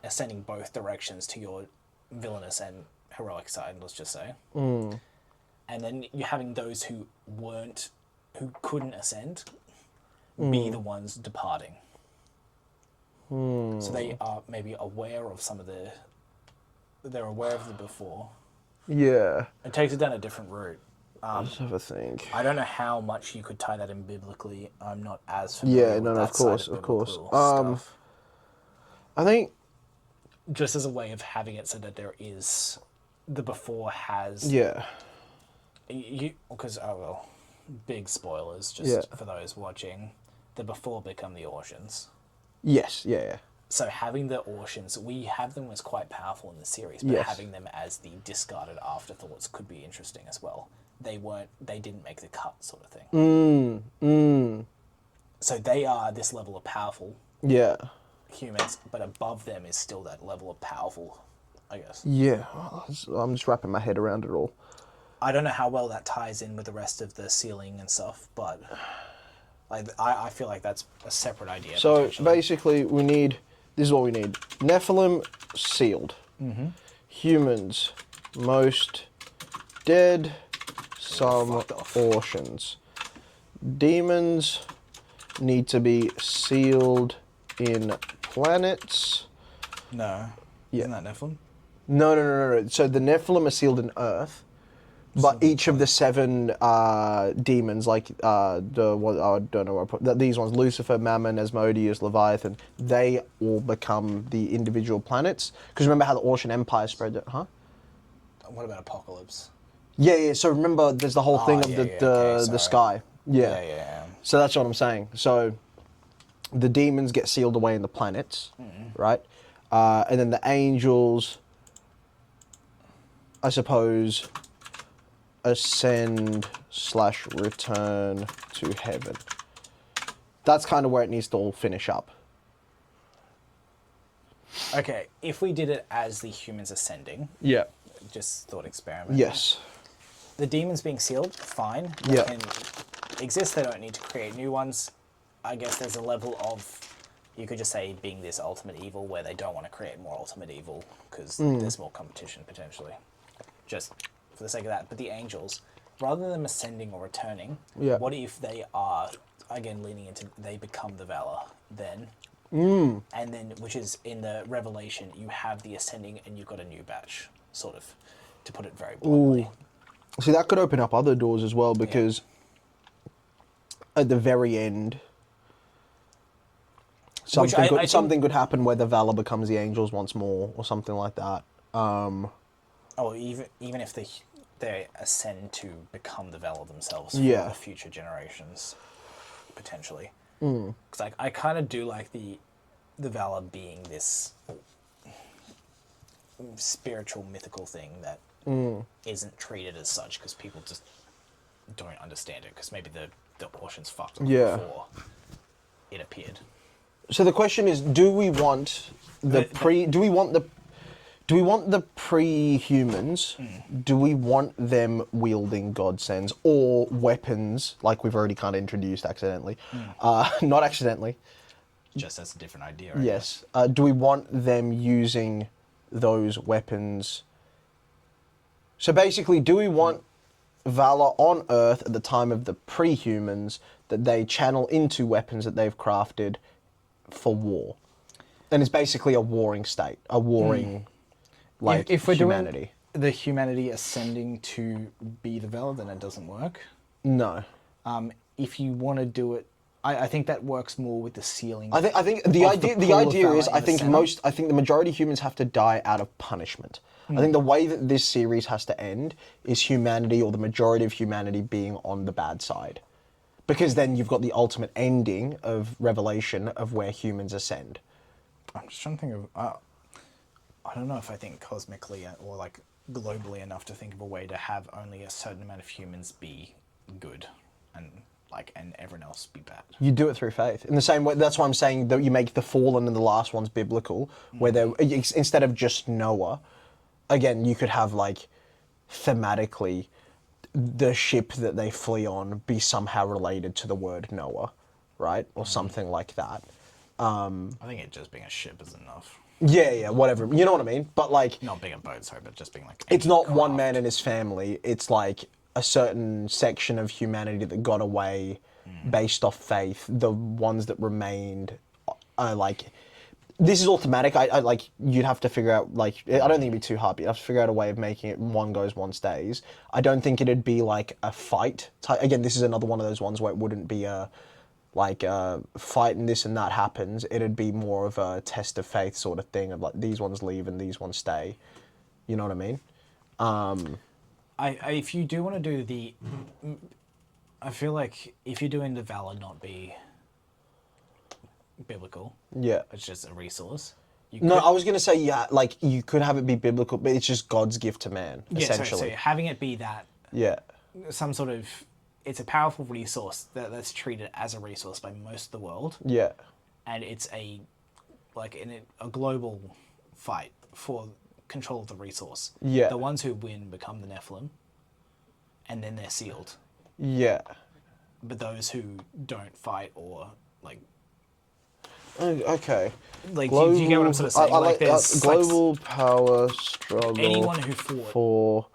Ascending both directions to your villainous and heroic side, let's just say. And then you're having those who couldn't ascend, be the ones departing. So they are maybe aware of they're aware of the before. Yeah. It takes it down a different route. Let's have a think. I don't know how much you could tie that in biblically. I'm not as familiar with that of course, side of course. stuff. I think just as a way of having it so that there is the before has yeah. because big spoilers, just Yeah. for those watching. The before become the Orcians. Yes, yeah. So having the Orcians, we have them as quite powerful in the series, but Yes. having them as the discarded afterthoughts could be interesting as well. They didn't make the cut, sort of thing. So they are this level of powerful Yeah. humans, but above them is still that level of powerful, I guess. Yeah. I'm just wrapping my head around it all. I don't know how well that ties in with the rest of the sealing and stuff, but I feel like that's a separate idea. So basically, this is what we need. Nephilim sealed. Humans, most dead, some Orcians. Demons need to be sealed in planets. No. Yeah. Isn't that Nephilim? No. So the Nephilim are sealed in Earth, but each of the 7 demons, like I don't know what I put, these ones, Lucifer, Mammon, Asmodeus, Leviathan, they all become the individual planets. Because remember how the Orcian Empire spread it, huh? What about Apocalypse? Yeah. So remember, there's the whole thing of the sky. Yeah. So that's what I'm saying. So the demons get sealed away in the planets, right? And then the angels, I suppose, ascend/return to heaven. That's kind of where it needs to all finish up. Okay, if we did it as the humans ascending, Yeah. just thought experiment. Yes. The demons being sealed, fine. They Yeah. can exist, they don't need to create new ones. I guess there's a level of, you could just say, being this ultimate evil where they don't want to create more ultimate evil because there's more competition potentially. Just for the sake of that. But the angels, rather than them ascending or returning, what if they are, again, leaning into, they become the Valor then? And then, which is in the Revelation, you have the ascending and you've got a new batch, sort of, to put it very bluntly. See, that could open up other doors as well because at the very end, something could happen where the Valor becomes the angels once more or something like that. Even if they ascend to become the Valor themselves for Yeah. the future generations, potentially. Because I kind of do like the Valor being this spiritual, mythical thing that isn't treated as such because people just don't understand it because maybe the Orcians fucked off before it appeared. So the question is, do we want the pre-humans? Do we want them wielding Godsends or weapons like we've already kind of introduced accidentally? Not accidentally. Just that's a different idea. I Yes. Do we want them using those weapons? So basically, do we want Valor on Earth at the time of the pre-humans that they channel into weapons that they've crafted for war? And it's basically a warring state, a warring, like, if we're humanity. doing the humanity ascending to be the Valor, then it doesn't work. No. If you want to do it, I think that works more with the sealing. I think the idea is I think the majority of humans have to die out of punishment. I think the way that this series has to end is humanity, or the majority of humanity, being on the bad side. Because then you've got the ultimate ending of Revelation of where humans ascend. I'm just trying to think of. I don't know if I think cosmically or like globally enough to think of a way to have only a certain amount of humans be good, and everyone else be bad. You do it through faith. In the same way, that's why I'm saying that you make the fallen and the last ones biblical, where they're, instead of just Noah, again, you could have, like, thematically, the ship that they flee on be somehow related to the word Noah, right? Or something like that. I think it just being a ship is enough. Yeah, whatever. You know what I mean? But, like... Not being a boat, sorry, but just being, like... It's not one man and his family. It's, like, a certain section of humanity that got away based off faith. The ones that remained are, like... This is all thematic. I like, you'd have to figure out, like, I don't think it'd be too hard, but you'd have to figure out a way of making it one goes, one stays. I don't think it'd be like a fight type. Again, this is another one of those ones where it wouldn't be a fight and this and that happens. It'd be more of a test of faith sort of thing of, like, these ones leave and these ones stay. You know what I mean? if you do want to do the, I feel like if you're doing the Valor not be biblical, Yeah. it's just a resource. No, I was going to say, yeah, like, you could have it be biblical, but it's just God's gift to man, essentially. So having it be that, Yeah. some sort of, it's a powerful resource that's treated as a resource by most of the world, Yeah. and it's a global fight for control of the resource. Yeah. The ones who win become the Nephilim, and then they're sealed. Yeah. But those who don't fight or like Okay. do you get what I'm sort of saying? I like there's global power struggle anyone who fought for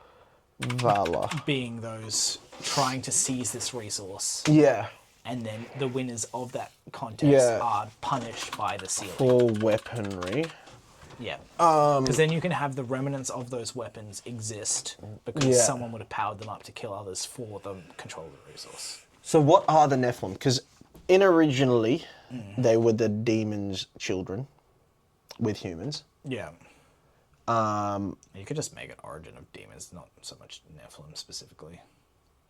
valor. being those trying to seize this resource, Yeah. and then the winners of that contest Yeah. are punished by the sealing. For weaponry. Yeah. Because then you can have the remnants of those weapons exist because Yeah. someone would have powered them up to kill others for the control of the resource. So what are the Nephilim? Because originally, they were the demons' children with humans. Yeah. You could just make an origin of demons, not so much Nephilim specifically.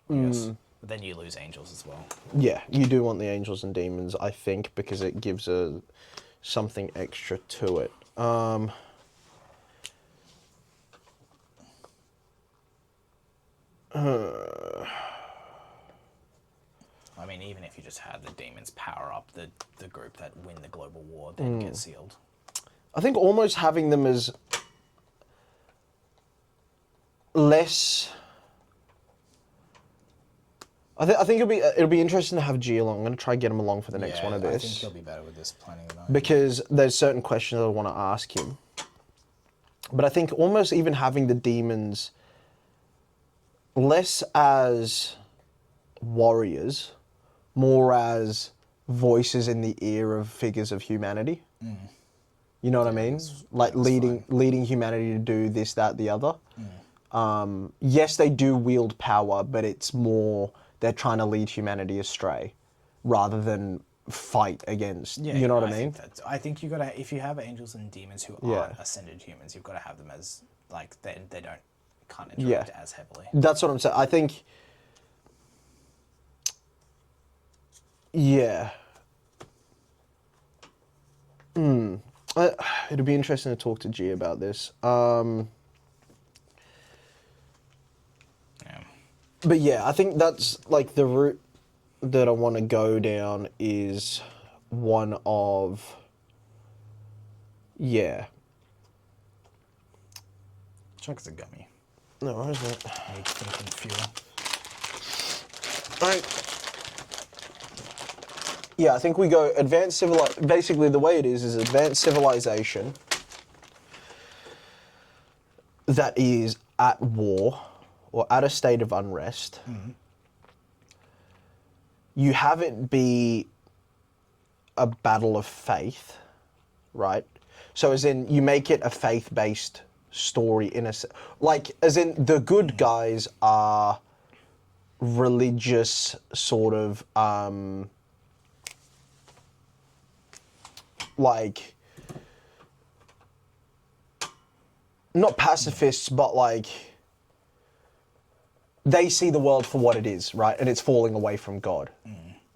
Yes. But then you lose angels as well. Yeah, you do want the angels and demons, I think, because it gives something extra to it. I mean, even if you just had the demons power up the group that win the global war, they'd get sealed. I think almost having them as less. I think it'll be interesting to have G along. I'm going to try and get him along for the next one of this. I think he'll be better with this planning than I am. Because there's certain questions I want to ask him. But I think almost even having the demons less as warriors, more as voices in the ear of figures of humanity. You know what I mean? Like leading humanity to do this, that, the other. Yes, they do wield power, but it's more they're trying to lead humanity astray rather than fight against. You know what I mean? I think you gotta, if you have angels and demons who aren't ascended humans, you've got to have them as like they can't interact as heavily. That's what I'm saying. I think. Yeah. It'll be interesting to talk to G about this. But yeah, I think that's like the route that I want to go down is one of, Chuck is a gummy. No, where is it? Need thinking fuel. Yeah, I think we go advanced civilization. Basically, the way it is advanced civilization that is at war or at a state of unrest. You have it be a battle of faith, right? So as in, you make it a faith-based story like, as in, the good guys are religious sort of, like, not pacifists, but like, they see the world for what it is, right? And it's falling away from God.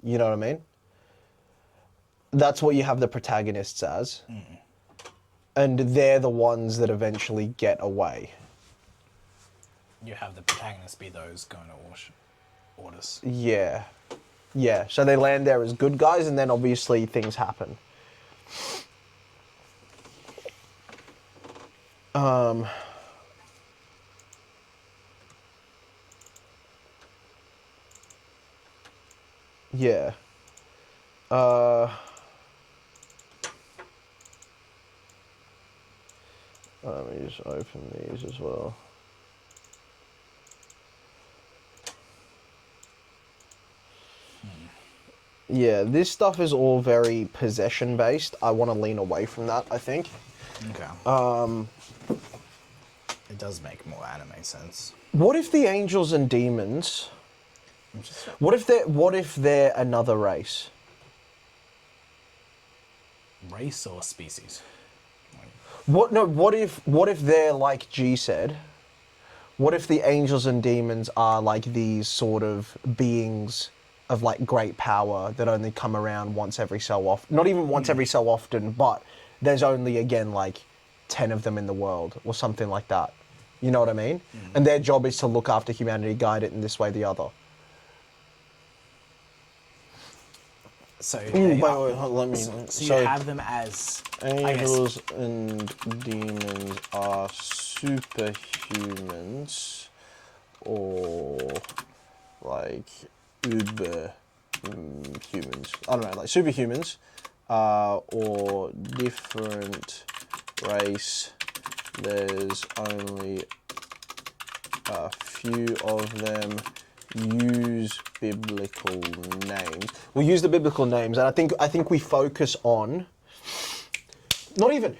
You know what I mean? That's what you have the protagonists as. And they're the ones that eventually get away. You have the protagonists be those going to orders. Yeah. Yeah. So they land there as good guys, and then obviously things happen. Yeah. Let me just open these as well. Yeah, this stuff is all very possession based. I want to lean away from that, I think. Okay. It does make more anime sense. What if the angels and demons? What if they're another race? Race or species? What if they're like G said? What if the angels and demons are like these sort of beings of like great power that only come around once every so often. Not even once every so often, but there's only, again, like 10 of them in the world or something like that. You know what I mean? And their job is to look after humanity, guide it in this way or the other. So Wait, let me... So you have them as... Angels and demons are superhumans or like uber humans. I don't know, like superhumans or different race. There's only a few of them. Use biblical names. We'll use the biblical names, and I think we focus on not even.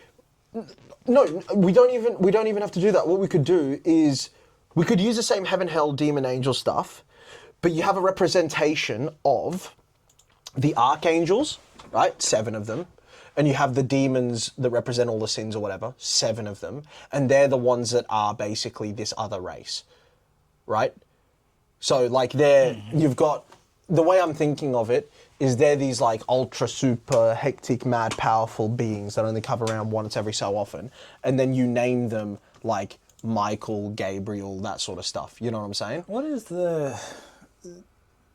No, we don't even have to do that. What we could do is we could use the same heaven, hell, demon, angel stuff, but you have a representation of the archangels, right? 7 of them. And you have the demons that represent all the sins or whatever, 7 of them. And they're the ones that are basically this other race, right? So like you've got, the way I'm thinking of it is they're these like ultra super hectic, mad, powerful beings that only come around once every so often. And then you name them like Michael, Gabriel, that sort of stuff. You know what I'm saying? What is the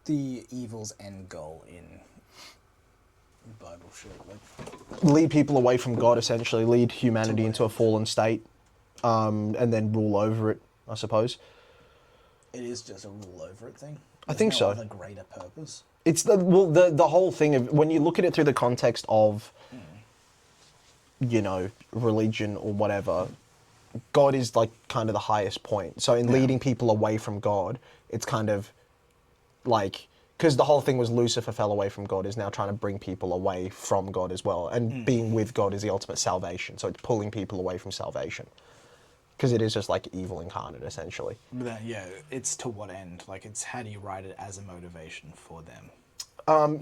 evil's end goal in Bible shit? Like, lead people away from God, essentially. Lead humanity into a fallen state, and then rule over it, I suppose. It is just a rule over it thing. I think so. Other greater purpose. It's the whole thing of, when you look at it through the context of, you know, religion or whatever, God is like kind of the highest point. So in leading people away from God, it's kind of like, because the whole thing was Lucifer fell away from God, is now trying to bring people away from God as well. And being with God is the ultimate salvation. So it's pulling people away from salvation. Because it is just like evil incarnate, essentially. But then, yeah, it's to what end? Like, it's how do you write it as a motivation for them?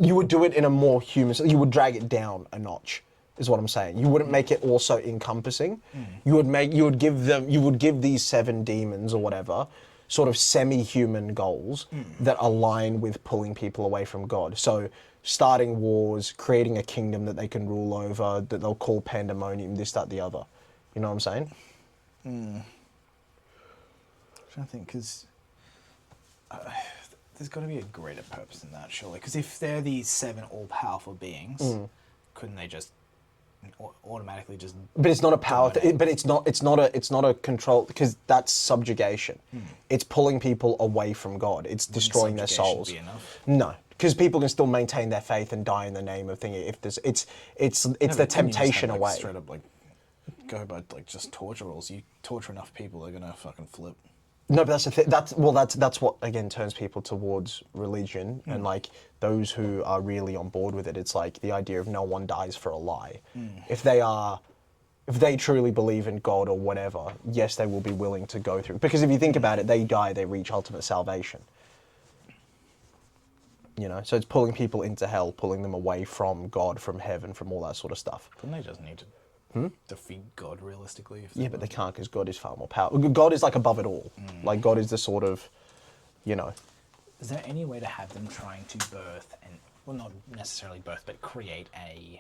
You would do it in a more human... You would drag it down a notch, is what I'm saying. You wouldn't make it also encompassing. You would give these 7 demons or whatever sort of semi-human goals that align with pulling people away from God. So starting wars, creating a kingdom that they can rule over, that they'll call pandemonium, this, that, the other. You know what I'm saying? I'm trying to think, because there's got to be a greater purpose in that, surely. Because if they're these 7 all-powerful beings, couldn't they just automatically just? But it's not a power. But it's not a control, because that's subjugation. It's pulling people away from God. It's destroying their souls. Be enough? No, because people can still maintain their faith and die in the name of thinking. If there's, it's the temptation away. Straight up, like, go by like just torture rules. You torture enough people, they're gonna fucking flip. No, but that's the thing. That's what again turns people towards religion, and like those who are really on board with it. It's like the idea of no one dies for a lie. If they truly believe in God or whatever, yes, they will be willing to go through. Because if you think about it, they die, they reach ultimate salvation. You know, so it's pulling people into hell, pulling them away from God, from heaven, from all that sort of stuff. Couldn't they just need to defeat God realistically? Yeah, but they can't, because God is far more powerful. God is like above it all. Like God is the sort of, you know. Is there any way to have them trying to birth and, well, not necessarily birth, but create an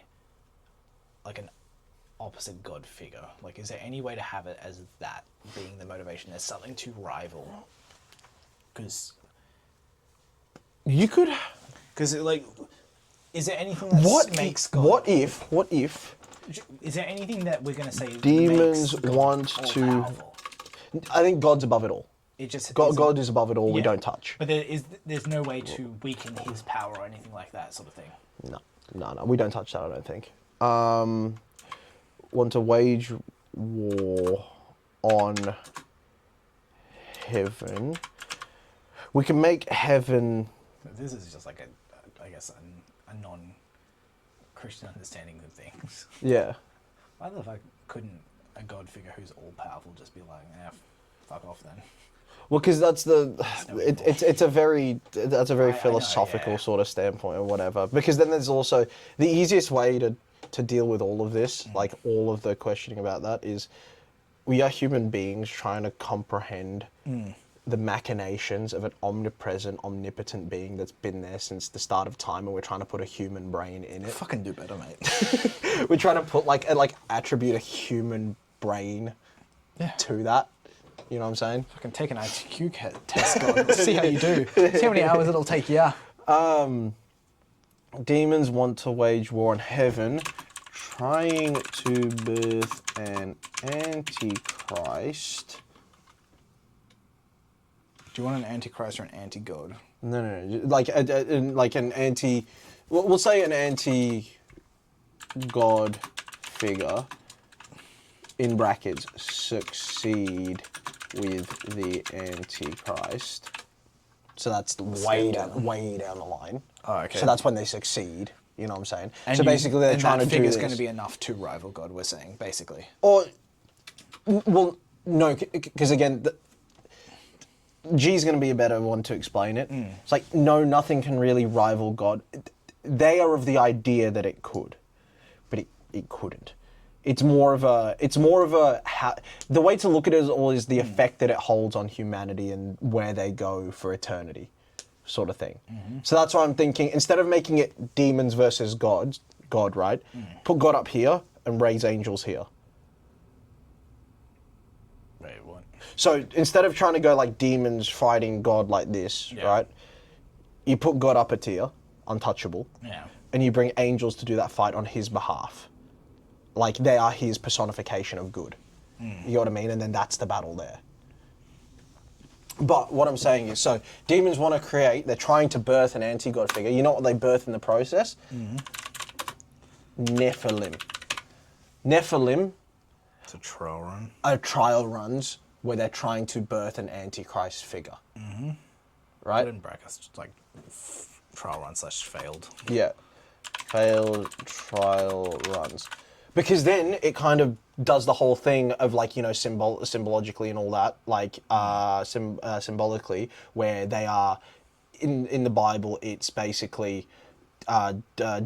opposite God figure? Like, is there any way to have it as that being the motivation? There's something to rival. Because you could. Because like, is there anything that makes God? What if? Is there anything that we're going to say demons makes God want to? Powerful? I think God's above it all. It just God is above it all. We don't touch. But there's no way to weaken His power or anything like that sort of thing. No. We don't touch that. I don't think. Want to wage war on heaven? We can make heaven. This is just like I guess a non-Christian understanding of things. Yeah. Why the fuck couldn't a God figure who's all powerful just be like, fuck off then? Well, because that's it's a very philosophical sort of standpoint or whatever. Because then there's also the easiest way to deal with all of this, like all of the questioning about that, is we are human beings trying to comprehend the machinations of an omnipresent, omnipotent being that's been there since the start of time, and we're trying to put a human brain in it. Fucking do better, mate. We're trying to put attribute a human brain to that. You know what I'm saying? Fucking take an IQ test, God. Let's see how you do. See how many hours it'll take you. Demons want to wage war on heaven, trying to birth an antichrist. Do you want an antichrist or an anti-god? No. Like an anti. We'll say an anti-god figure. In brackets, succeed with the antichrist. So that's way down the line. Oh, okay. So that's when they succeed. You know what I'm saying? And so basically, they're trying to do this. That figure's going to be enough to rival God. We're saying basically. Or, well, no, because again. G's going to be a better one to explain it. It's like, no, nothing can really rival God. They are of the idea that it could, but it couldn't. It's more of a, the way to look at it is the effect that it holds on humanity and where they go for eternity, sort of thing. So that's why I'm thinking, instead of making it demons versus God, right? Put God up here and raise angels here. Wait, what? So instead of trying to go like demons fighting God like this, right? You put God up a tier, untouchable, and you bring angels to do that fight on his behalf. Like they are his personification of good. You know what I mean? And then that's the battle there. But what I'm saying is, so demons want to create, they're trying to birth an anti-God figure. You know what they birth in the process? Nephilim. Nephilim It's a trial run. are trial runs where they're trying to birth an antichrist figure. Right? Put in brackets, like trial run / failed. Yeah. Failed trial runs. Because then it kind of does the whole thing of like, you know, symbologically and all that, like symbolically, where they are, in the Bible, it's basically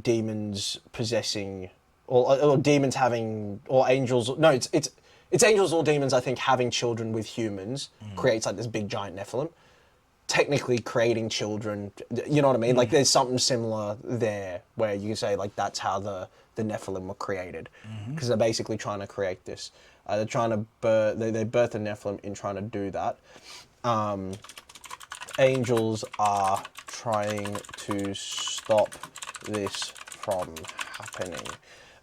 demons possessing, or demons having, or angels, no, it's angels or demons, I think, having children with humans creates like this big giant Nephilim. Technically creating children, you know what I mean? Like there's something similar there where you can say like that's how the Nephilim were created, because they're basically trying to create this. They're trying to they birth the Nephilim in trying to do that. Angels are trying to stop this from happening.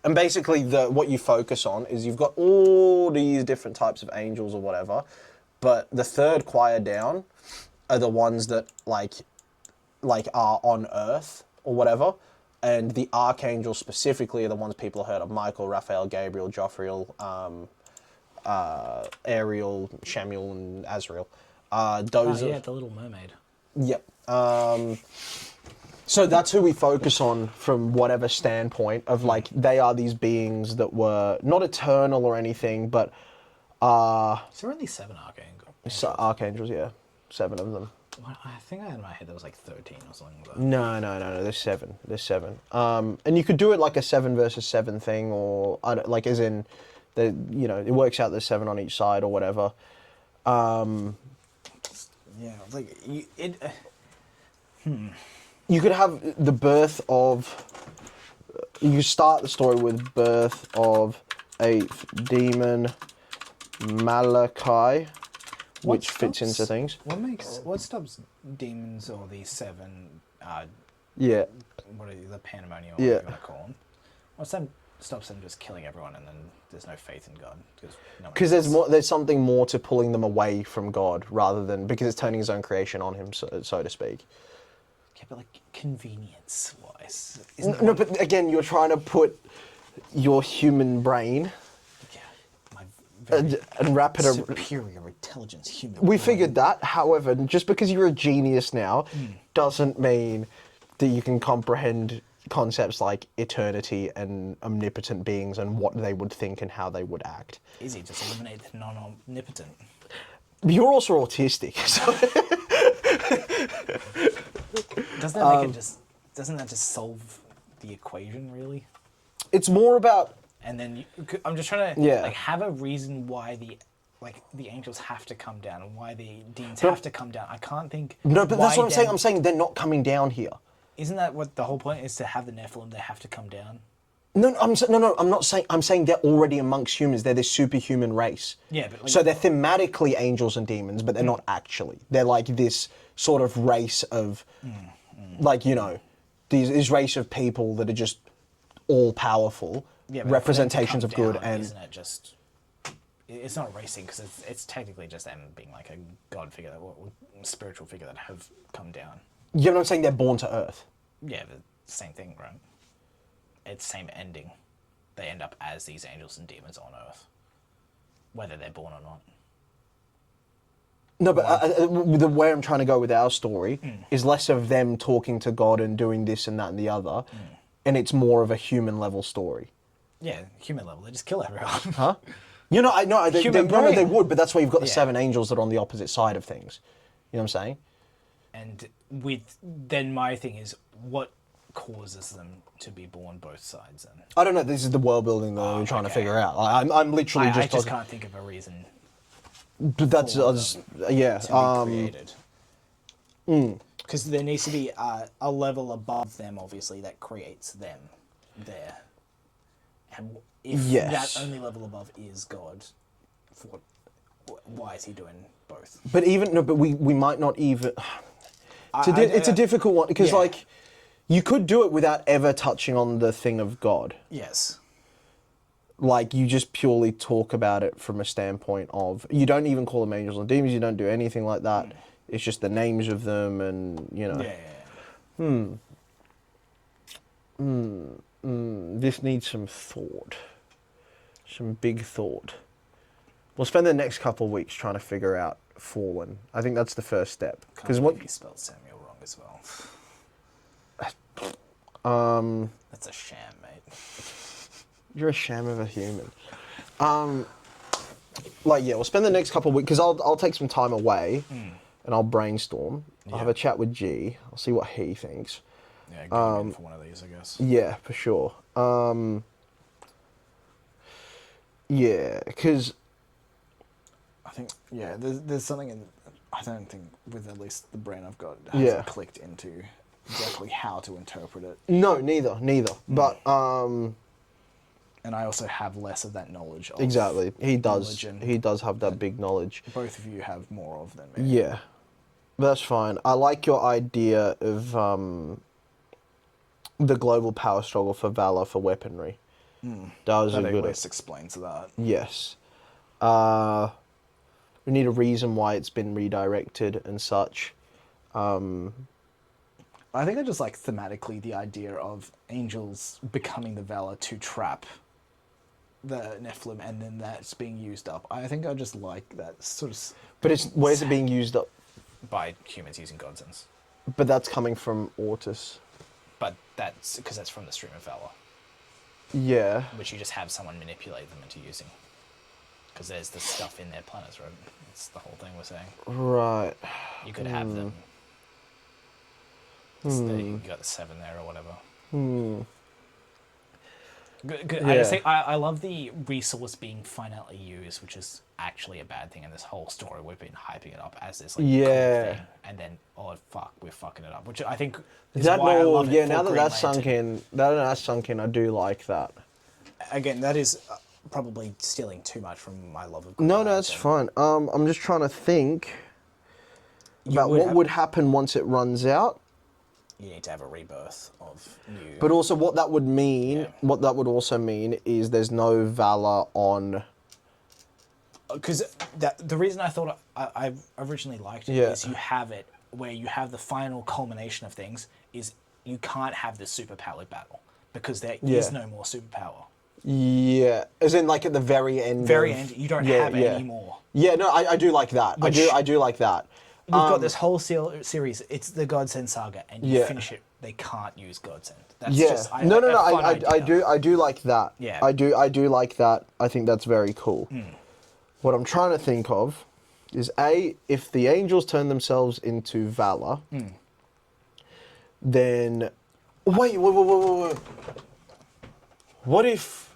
And basically what you focus on is you've got all these different types of angels or whatever, but the third choir down are the ones that like are on Earth or whatever, and the archangels specifically are the ones people have heard of: Michael, Raphael, Gabriel, Jophiel, Ariel, Shamiel, and Azrael. Those are the Little Mermaid. Yep. So that's who we focus on from whatever standpoint of like they are these beings that were not eternal or anything, but Is there only 7 archangels? archangels, yeah. 7 of them. Well, I think I had in my head there was like 13 or something like that. No. There's 7. There's 7. And you could do it like a 7 versus 7 thing, or like as in, you know, it works out there's 7 on each side or whatever. Yeah, like You could have the birth of. You could start the story with birth of 8th demon Malachi. Which fits into things. What stops demons or these 7? Yeah. What are the pandemonium? Or whatever you want to call them? What stops them just killing everyone and then there's no faith in God? Because there's something more to pulling them away from God rather than because it's turning his own creation on him, so to speak. Yeah, but like convenience wise. No, but again, you're trying to put your human brain. And wrap it superior intelligence human. We figured that. However, just because you're a genius now doesn't mean that you can comprehend concepts like eternity and omnipotent beings and what they would think and how they would act. Easy, just eliminate the non-omnipotent. You're also autistic. So Doesn't that just solve the equation really? It's more about. And then I'm just trying to like have a reason why the like the angels have to come down and why the demons have to come down. I can't think. No, but that's why what I'm saying. then- I'm saying they're not coming down here. Isn't that what the whole point is, to have the Nephilim? They have to come down. No, I'm not saying. I'm saying they're already amongst humans. They're this superhuman race. Yeah, but like, So they're thematically angels and demons, but they're not actually. They're like this sort of race of, like, you know, this race of people that are just all powerful, yeah, but representations for of them to good, come down, and isn't it just? It's not racing because it's technically just them being like a god figure or spiritual figure that have come down. you know what I'm saying? They're born to Earth. Yeah, but same thing, right? It's same ending. They end up as these angels and demons on Earth, whether they're born or not. No, but the way I'm trying to go with our story is less of them talking to God and doing this and that and the other, and it's more of a human level story. Yeah, human level, they just kill everyone. Huh? You know, I know they brain. would, but that's why you've got the Yeah. 7 angels that are on the opposite side of things. You know what I'm saying? And then my thing is, what causes them to be born both sides? Then I don't know. This is the world building that we're trying to okay. figure out. I'm literally I just just talking. can't think of a reason But that's yeah. to be created. Because there needs to be a level above them, obviously, that creates them there. And if Yes. that only level above is God, why is he doing both? But even no, but we might not even. It's a difficult one because yeah. like you could do it without ever touching on the thing of God. Yes. Like you just purely talk about it from a standpoint of you don't even call them angels and demons. You don't do anything like that. It's just the names of them, and you know. This needs some thought, some big thought. We'll spend the next couple of weeks trying to figure out Fallen. I think that's the first step. Because what you spelled Samuel wrong as well. That's a sham, mate. You're a sham of a human. Like yeah, we'll spend the next couple of weeks because I'll take some time away and I'll brainstorm. I'll have a chat with G. I'll see what he thinks. Yeah, get him in for one of these, I guess. Yeah, for sure. Yeah, because I think there's something in. I don't think with at least the brain I've got hasn't clicked into exactly how to interpret it. no, neither. But And I also have less of that knowledge. Of exactly, he does. religion. He does have that big knowledge. Both of you have more of them. Maybe. Yeah, that's fine. I like your idea of the global power struggle for valor for weaponry. That was That a good. always explains that. Yes. We need a reason why it's been redirected and such. I think I just like thematically the idea of angels becoming the valor to trap the Nephilim, and then that's being used up. I think I just like that sort of. But it's where's it being used up? By humans using Godsends. But that's coming from Ortis. But that's because that's from the Stream of Valor, Yeah. which you just have someone manipulate them into using. Because there's the stuff in their planets, right? That's the whole thing we're saying. Right. You could have them. You got the 7 there or whatever. Good. I just think I love the resource being finally used, which is actually a bad thing in this whole story. We've been hyping it up as this like cool thing, and then fuck, we're fucking it up. Which I think is why I love it for now that Green that's Lantern. sunk in, I do like that. Again, that is probably stealing too much from my love of Green No, Lantern. that's fine. I'm just trying to think about what would happen once it runs out. You need to have a rebirth of new. But also, what that would mean, what that would also mean is there's no valor on. Because the reason I thought I originally liked it is you have it where you have the final culmination of things is you can't have the superpowered battle because there is no more superpower. Yeah, as in like at the very end. End, you don't have it anymore. Yeah, no, I do like that. I do like that. We've got this whole series. It's the Godsend Saga, and you finish it. They can't use Godsend. That's just I do like that. Yeah. I do like that. I think that's very cool. What I'm trying to think of is if the angels turn themselves into valor, then wait. What if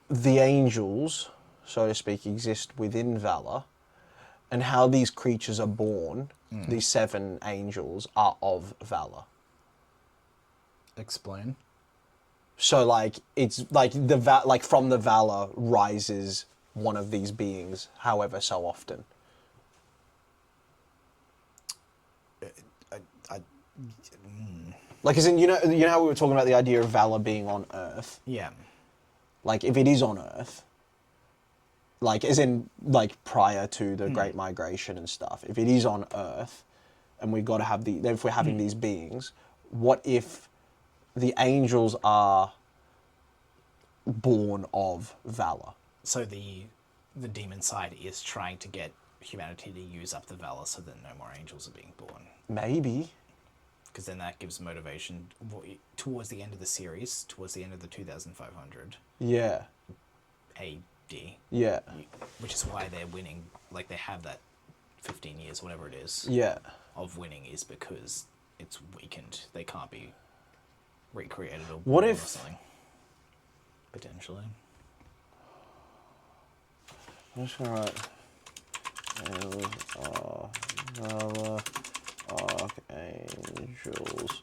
the angels so to speak, exist within Valor, and how these creatures are born, these 7 angels, are of Valor. Explain. So, like, it's like from the Valor rises one of these beings, however so often. Like, as in, you know how we were talking about the idea of Valor being on Earth? Yeah. Like, if it is on Earth, like, as in, like, prior to the Great Migration and stuff, if it is on Earth, and we've got to have if we're having these beings, what if the angels are born of Valor? So the demon side is trying to get humanity to use up the Valor so that no more angels are being born. Maybe. Because then that gives motivation towards the end of the series, towards the end of the 2500 Yeah. AD. Yeah. Which is why they're winning. Like, they have that 15 years, whatever it is, Yeah. of winning, is because it's weakened. They can't be recreated or What born if- or something. Potentially. I'm just gonna write Valor archangels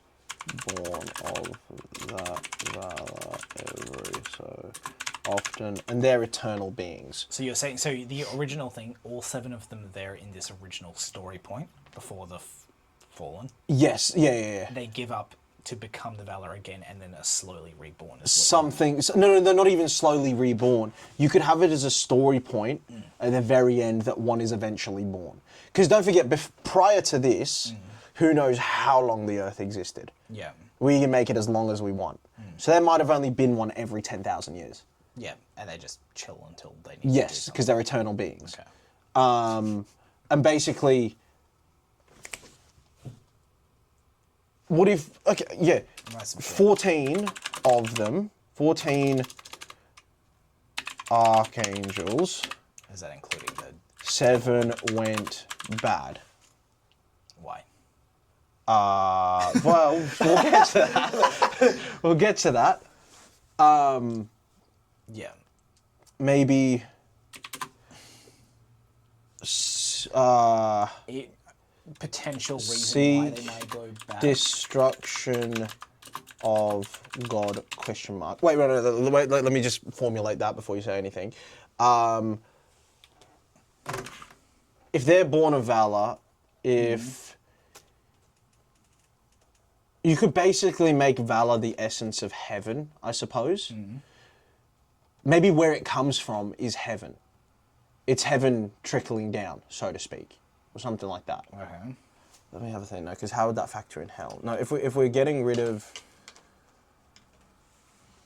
born of that Valor every so often, and they're eternal beings. So you're saying, so the original thing, all 7 of them are there in this original story point before the Fallen. Yes, yeah. They give up to become the Valor again and then are slowly reborn. No, they're not even slowly reborn. You could have it as a story point at the very end that one is eventually born. Because don't forget, prior to this, who knows how long the Earth existed. Yeah. We can make it as long as we want. So there might have only been one every 10,000 years. Yeah, and they just chill until they need to do Yes, something. because they're eternal beings. Okay. And basically, what if, okay, yeah, Write some shit. 14 of them, 14 archangels, Is that including the 7 went bad. why? Well, we'll get to that. We'll get to that. Yeah. Maybe, Potential reason why seek they might go bad. destruction of God, question mark. Wait, let me just formulate that before you say anything. If they're born of Valor, if... You could basically make Valor the essence of heaven, I suppose. Maybe where it comes from is heaven. It's heaven trickling down, so to speak. Or something like that. Okay. Let me have a think, no, because how would that factor in hell? No, if we're getting rid of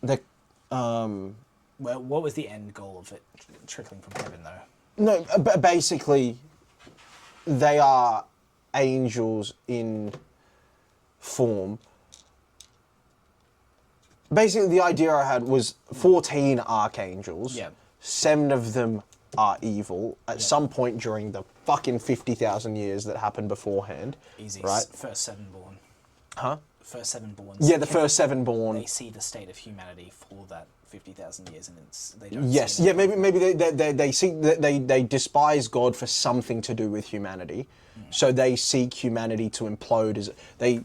the Well, what was the end goal of it trickling from heaven, though? no, but basically they are angels in form. Basically, the idea I had was 14 archangels. Yeah. 7 of them are evil at some point during the fucking 50,000 years that happened beforehand. Easy. Right? First 7 born. Huh? First 7 born. Yeah, the first 7 born. They see the state of humanity for that 50,000 years, and they don't. Yes, see yeah, maybe they seek they despise God for something to do with humanity, so they seek humanity to implode. As they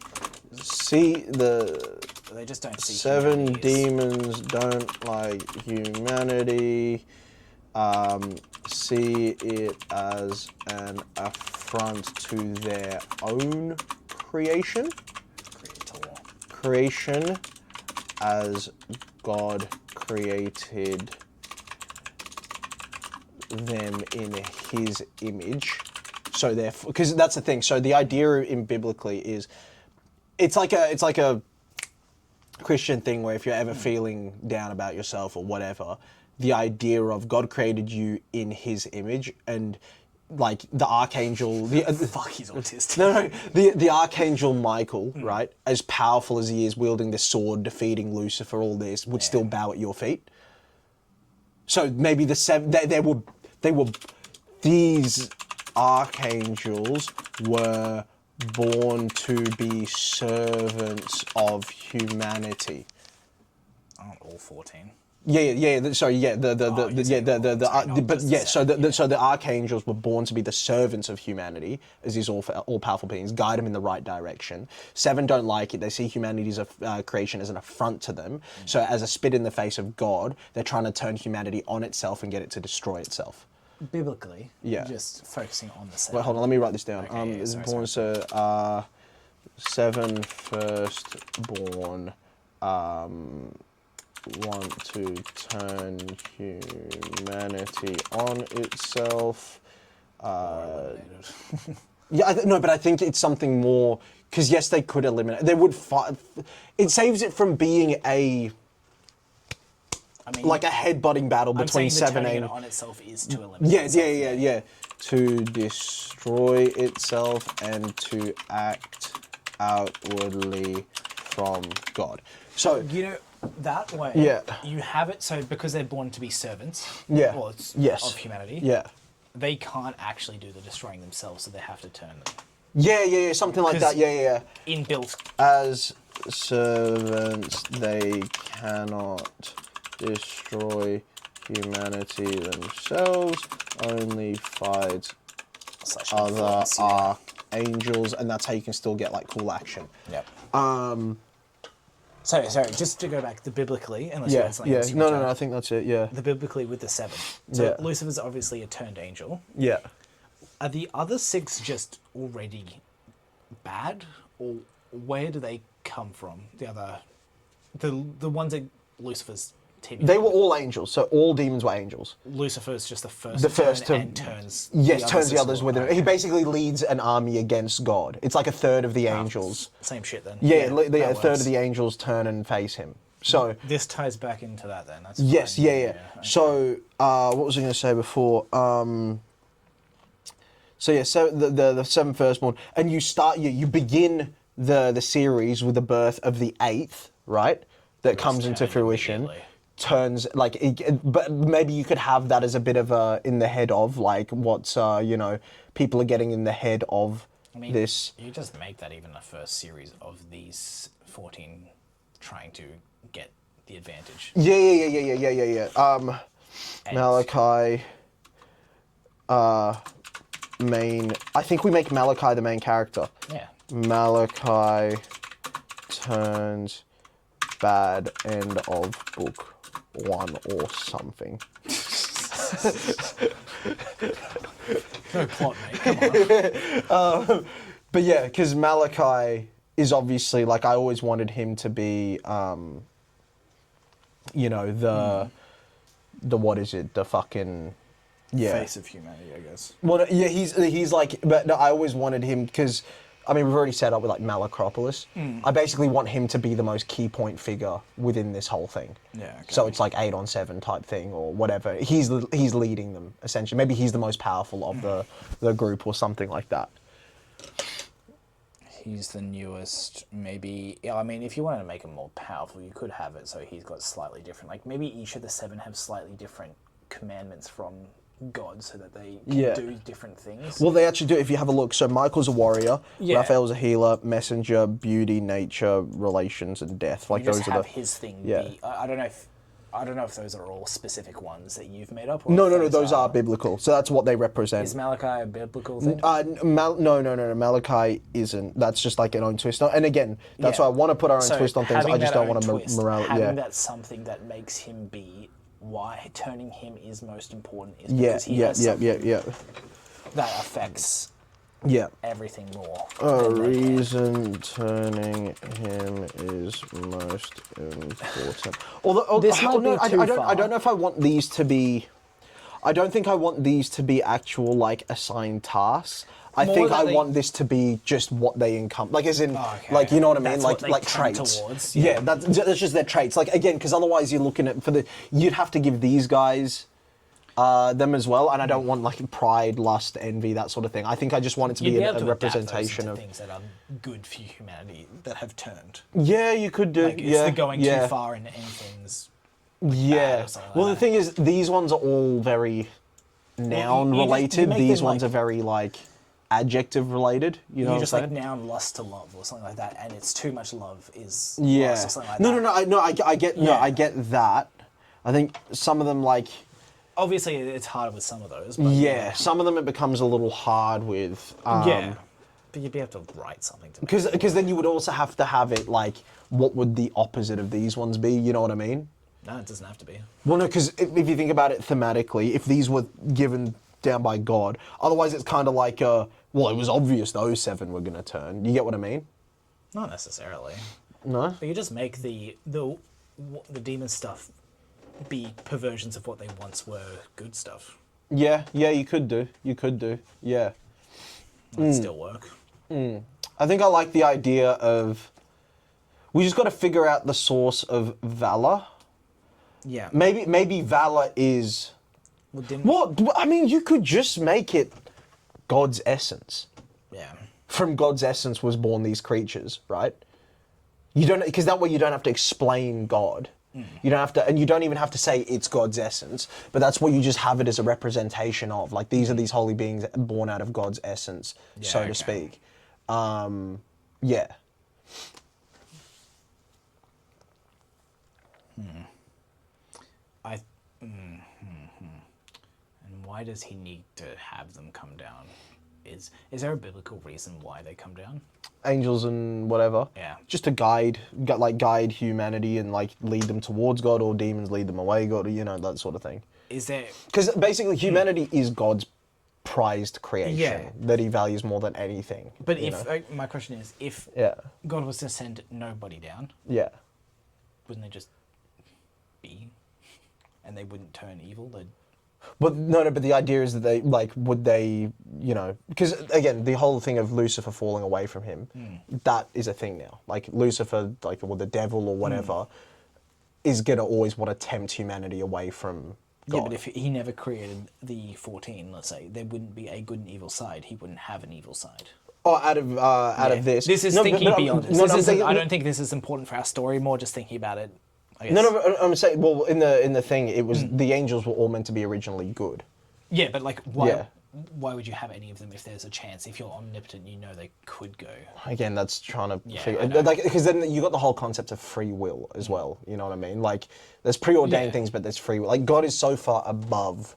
see They just don't see 7 humanity as- demons don't like humanity. See it as an affront to their own creation. Creation as God created them in his image. So therefore, because that's the thing. So the idea in biblically is, it's like a Christian thing where if you're ever feeling down about yourself or whatever, the idea of God created you in his image, and like the archangel, Fuck, he's autistic. no, the archangel Michael, right, as powerful as he is, wielding this sword, defeating Lucifer, all this, would still bow at your feet. So maybe these archangels were born to be servants of humanity. Aren't all 14? Sorry, yeah, so the archangels were born to be the servants of humanity, as these all powerful beings, guide them in the right direction. 7 don't like it; they see humanity's creation as an affront to them. So, as a spit in the face of God, they're trying to turn humanity on itself and get it to destroy itself. Biblically, Yeah. Just focusing on the 7. Wait, hold on, let me write this down. Okay, Born so 7 firstborn. Want to turn humanity on itself. No, but I think it's something more, because yes, they could eliminate. They would fight. It saves it from being a headbutting battle between 7 and 8. Turning it on itself is to eliminate. Yeah. To destroy itself and to act outwardly from God. So that way, you have it so because they're born to be servants of humanity, they can't actually do the destroying themselves, so they have to turn them. Yeah, something like that, yeah. Inbuilt. As servants, they cannot destroy humanity themselves, only fight other archangels, and that's how you can still get like cool action. Yep. Sorry, just to go back, the biblically, unless you had something else. No, I think that's it, yeah. The biblically with the 7. So Lucifer's obviously a turned angel. Yeah. Are the other 6 just already bad? Or where do they come from? The ones that Lucifer's teaming They were all angels, so all demons were angels. Lucifer's just the first to and turns the others with him. He basically leads an army against God. It's like a third of the angels. Same shit then. Yeah, a third of the angels turn and face him. So this ties back into that then. That's yes, fine. yeah. Okay. So what was I going to say before? So the 7 firstborn, and you begin the series with the birth of the 8th, right? That comes into fruition. Turns but maybe you could have that as a bit of a in the head of like what's people are getting in the head of this. You just make that even the first series of these 14 trying to get the advantage. Yeah. Malachi, main. I think we make Malachi the main character. Yeah. Malachi turns bad, end of book 1 or something. No plot, mate. Come on. But yeah, because Malachi is obviously like I always wanted him to be, the what is it? The fucking face of humanity, I guess. Well, yeah, he's like, but no, I always wanted him because. I mean, we've already set up with like Malacropolis. I basically want him to be the most key point figure within this whole thing. Yeah. Okay. So it's like 8 on 7 type thing or whatever. He's leading them essentially. Maybe he's the most powerful of the group or something like that. He's the newest. Maybe. Yeah. I mean, if you wanted to make him more powerful, you could have it so he's got slightly different. Like maybe each of the 7 have slightly different commandments from God so that they can do different things. Well, they actually do. If you have a look, so Michael's a warrior, Raphael's a healer, messenger, beauty, nature, relations, and death. Like you those are his thing. Yeah. I don't know if those are all specific ones that you've made up. Or no. Those are biblical. So that's what they represent. Is Malachi a biblical thing? No. Malachi isn't. That's just like an own twist. And again, that's why I want to put our own twist on things. I just don't want to morality. Having that something that makes him be. Why turning him is most important is because he has something that affects everything more. A reason turning him is most important. Although this might be too far. I don't know if I want these to be. I don't think I want these to be actual like assigned tasks. I think I want this to be just what they encompass, like as in, like you know what I mean, like traits. Towards, that's just their traits. Like again, because otherwise you're looking at you'd have to give these guys them as well, and I don't want like pride, lust, envy, that sort of thing. I think I just want it to be a representation of things that are good for humanity that have turned. Yeah, you could do. Like it's the going too far in things. Yeah. Well, the thing is, these ones are all very noun related. These ones are very like. Adjective related, you know. You what just I'm like saying? noun lust to love or something like that, and it's too much love is yeah. lust or something like that. I get that. I think some of them, like, Obviously, it's harder with some of those. But yeah, some of them it becomes a little hard with. Yeah. But you'd be able to write something to Because then you would also have to have it, like, what would the opposite of these ones be? You know what I mean? No, it doesn't have to be. Well, no, because if you think about it thematically, if these were given down by God, otherwise it's kind of like, well, it was obvious those 7 were going to turn. You get what I mean? Not necessarily. No? But you just make the demon stuff be perversions of what they once were good stuff. Yeah, you could do. Yeah. That'd still work. I think I like the idea of, we just got to figure out the source of valor. Yeah. Maybe valor is... Well, didn't... What? I mean, you could just make it God's essence. Yeah. From God's essence was born these creatures, right? You don't, because that way you don't have to explain God. You don't have to, and you don't even have to say it's God's essence, but that's what you just have it as a representation of. Like, these are these holy beings born out of God's essence, so to speak. Yeah. And why does he need to have them come down? Is there a biblical reason why they come down? Angels and whatever. Yeah. Just to guide humanity and, like, lead them towards God, or demons lead them away God, or, you know, that sort of thing. Is there... Because basically humanity is God's prized creation Yeah. that he values more than anything. But if... my question is, if Yeah. God was to send nobody down, Yeah. wouldn't they just be? And they wouldn't turn evil? They'd... But no, but the idea is that they, like, would they, you know, because again, the whole thing of Lucifer falling away from him, that is a thing now. Like, Lucifer, like, or the devil or whatever, is going to always want to tempt humanity away from God. Yeah, but if he never created the 14, let's say, there wouldn't be a good and evil side. He wouldn't have an evil side. Oh, out of this. This is No, thinking but beyond this. no, This I'm isn't, thinking- I don't think this is important for our story, more just thinking about it. I guess. No, but I'm saying, well, in the thing, it was the angels were all meant to be originally good. Yeah, but like, why? Yeah. Why would you have any of them if there's a chance? If you're omnipotent, you know they could go. Again, that's trying to Yeah, I figure, know. like, because then you got the whole concept of free will as well. You know what I mean? Like, there's preordained Yeah. things, but there's free will. Like, God is so far above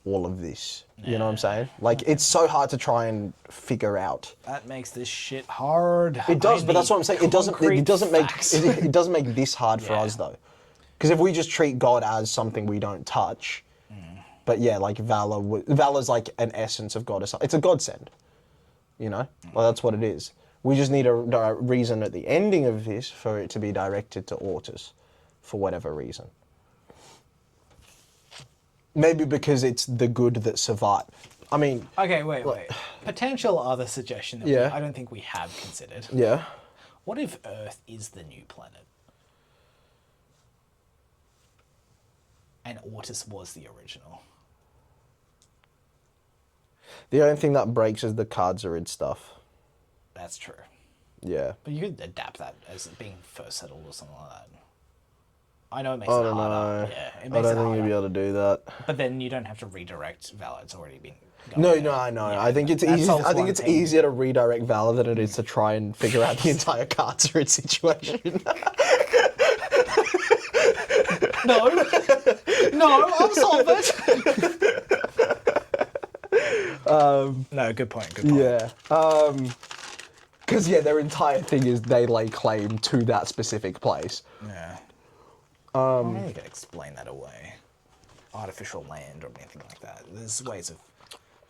all of this. You know what I'm saying? Like, it's so hard to try and figure out. That makes this shit hard. It does, I but that's need what I'm saying. It doesn't make facts. it doesn't make this hard for Yeah. us though, because if we just treat God as something we don't touch, but yeah, like valor's like an essence of God. It's a godsend, you know. Well, that's what it is. We just need a reason at the ending of this for it to be directed to Ortus, for whatever reason. Maybe because it's the good that survive. I mean, Okay, wait. Potential other suggestion that Yeah. I don't think we have considered. yeah. What if Earth is the new planet? And Ortus was the original. The only thing that breaks is the Khazad stuff. That's true. Yeah. But you could adapt that as being first settled or something like that. I know it makes I it don't harder. know. Yeah, it I makes don't it think you'd be harder. able to do that. But then you don't have to redirect Valor. It's already been No, going no, there. I know. Yeah, I think it's that easy. solves I think one it's thing. easier to redirect Valor than it is to try and figure out the entire Khazad situation. No, no, I'll solve it. No, good point. Good point. Yeah. Because their entire thing is they lay claim to that specific place. Yeah. Maybe you could explain that away. Artificial land or anything like that. There's ways of.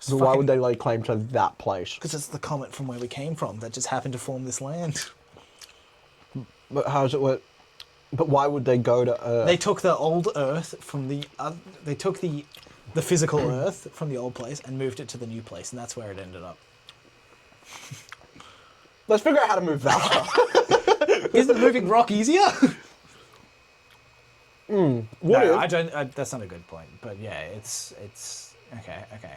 So why would they lay claim to that place? Because it's the comet from where we came from that just happened to form this land. But how's it work? But why would they go to Earth? They took the old Earth from the. They took the physical Earth from the old place and moved it to the new place, and that's where it ended up. Let's figure out how to move Valor. Isn't moving rock easier? What No, if? I don't. That's not a good point. But yeah, it's okay. Okay.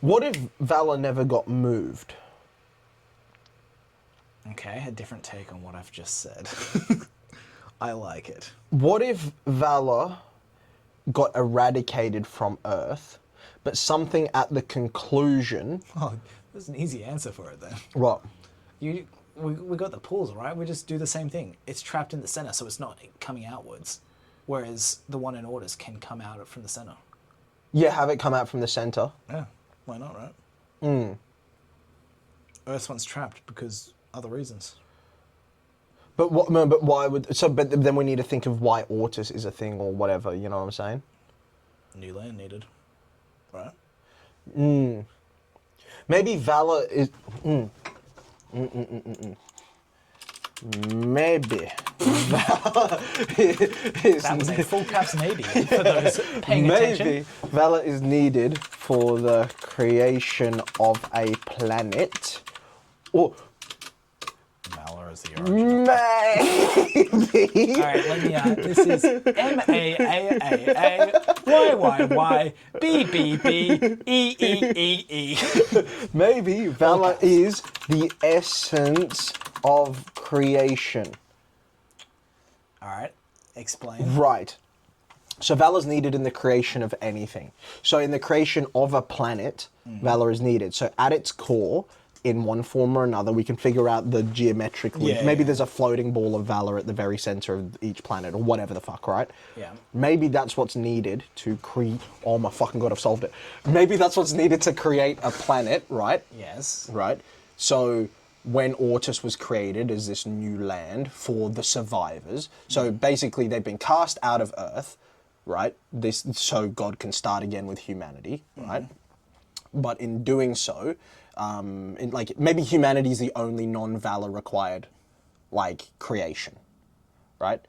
What if Valor never got moved? Okay, a different take on what I've just said. I like it. What if Valor got eradicated from Earth, but something at the conclusion... Oh, there's an easy answer for it then. What? We got the pools, right? We just do the same thing. It's trapped in the center, so it's not coming outwards. whereas the one in Orders can come out from the center. Yeah, have it come out from the center. Yeah, why not, right? Earth's one's trapped because other reasons. But what? No, but why would? So, but then we need to think of why Ortus is a thing or whatever. You know what I'm saying? New land needed, right? Maybe Valor is. Maybe Valor is. That was a full caps maybe for those paying attention. Maybe Valor is needed for the creation of a planet, or Valor is the origin. maybe. All right, let me. This is MAAAYYYBBBEEEE. Maybe Valor is the essence of creation. All right, explain. Right. So Valor's needed in the creation of anything. So in the creation of a planet, Valor is needed. So at its core, in one form or another, we can figure out the geometric link. Yeah, Maybe yeah. there's a floating ball of Valor at the very center of each planet, or whatever the fuck, right? Yeah. Maybe that's what's needed to create... Oh my fucking god, I've solved it. Maybe that's what's needed to create a planet, right? Yes. Right? So when Ortus was created as this new land for the survivors, so basically they've been cast out of Earth, right? So God can start again with humanity, right? But in doing so, maybe humanity is the only non-Valor required, creation, right?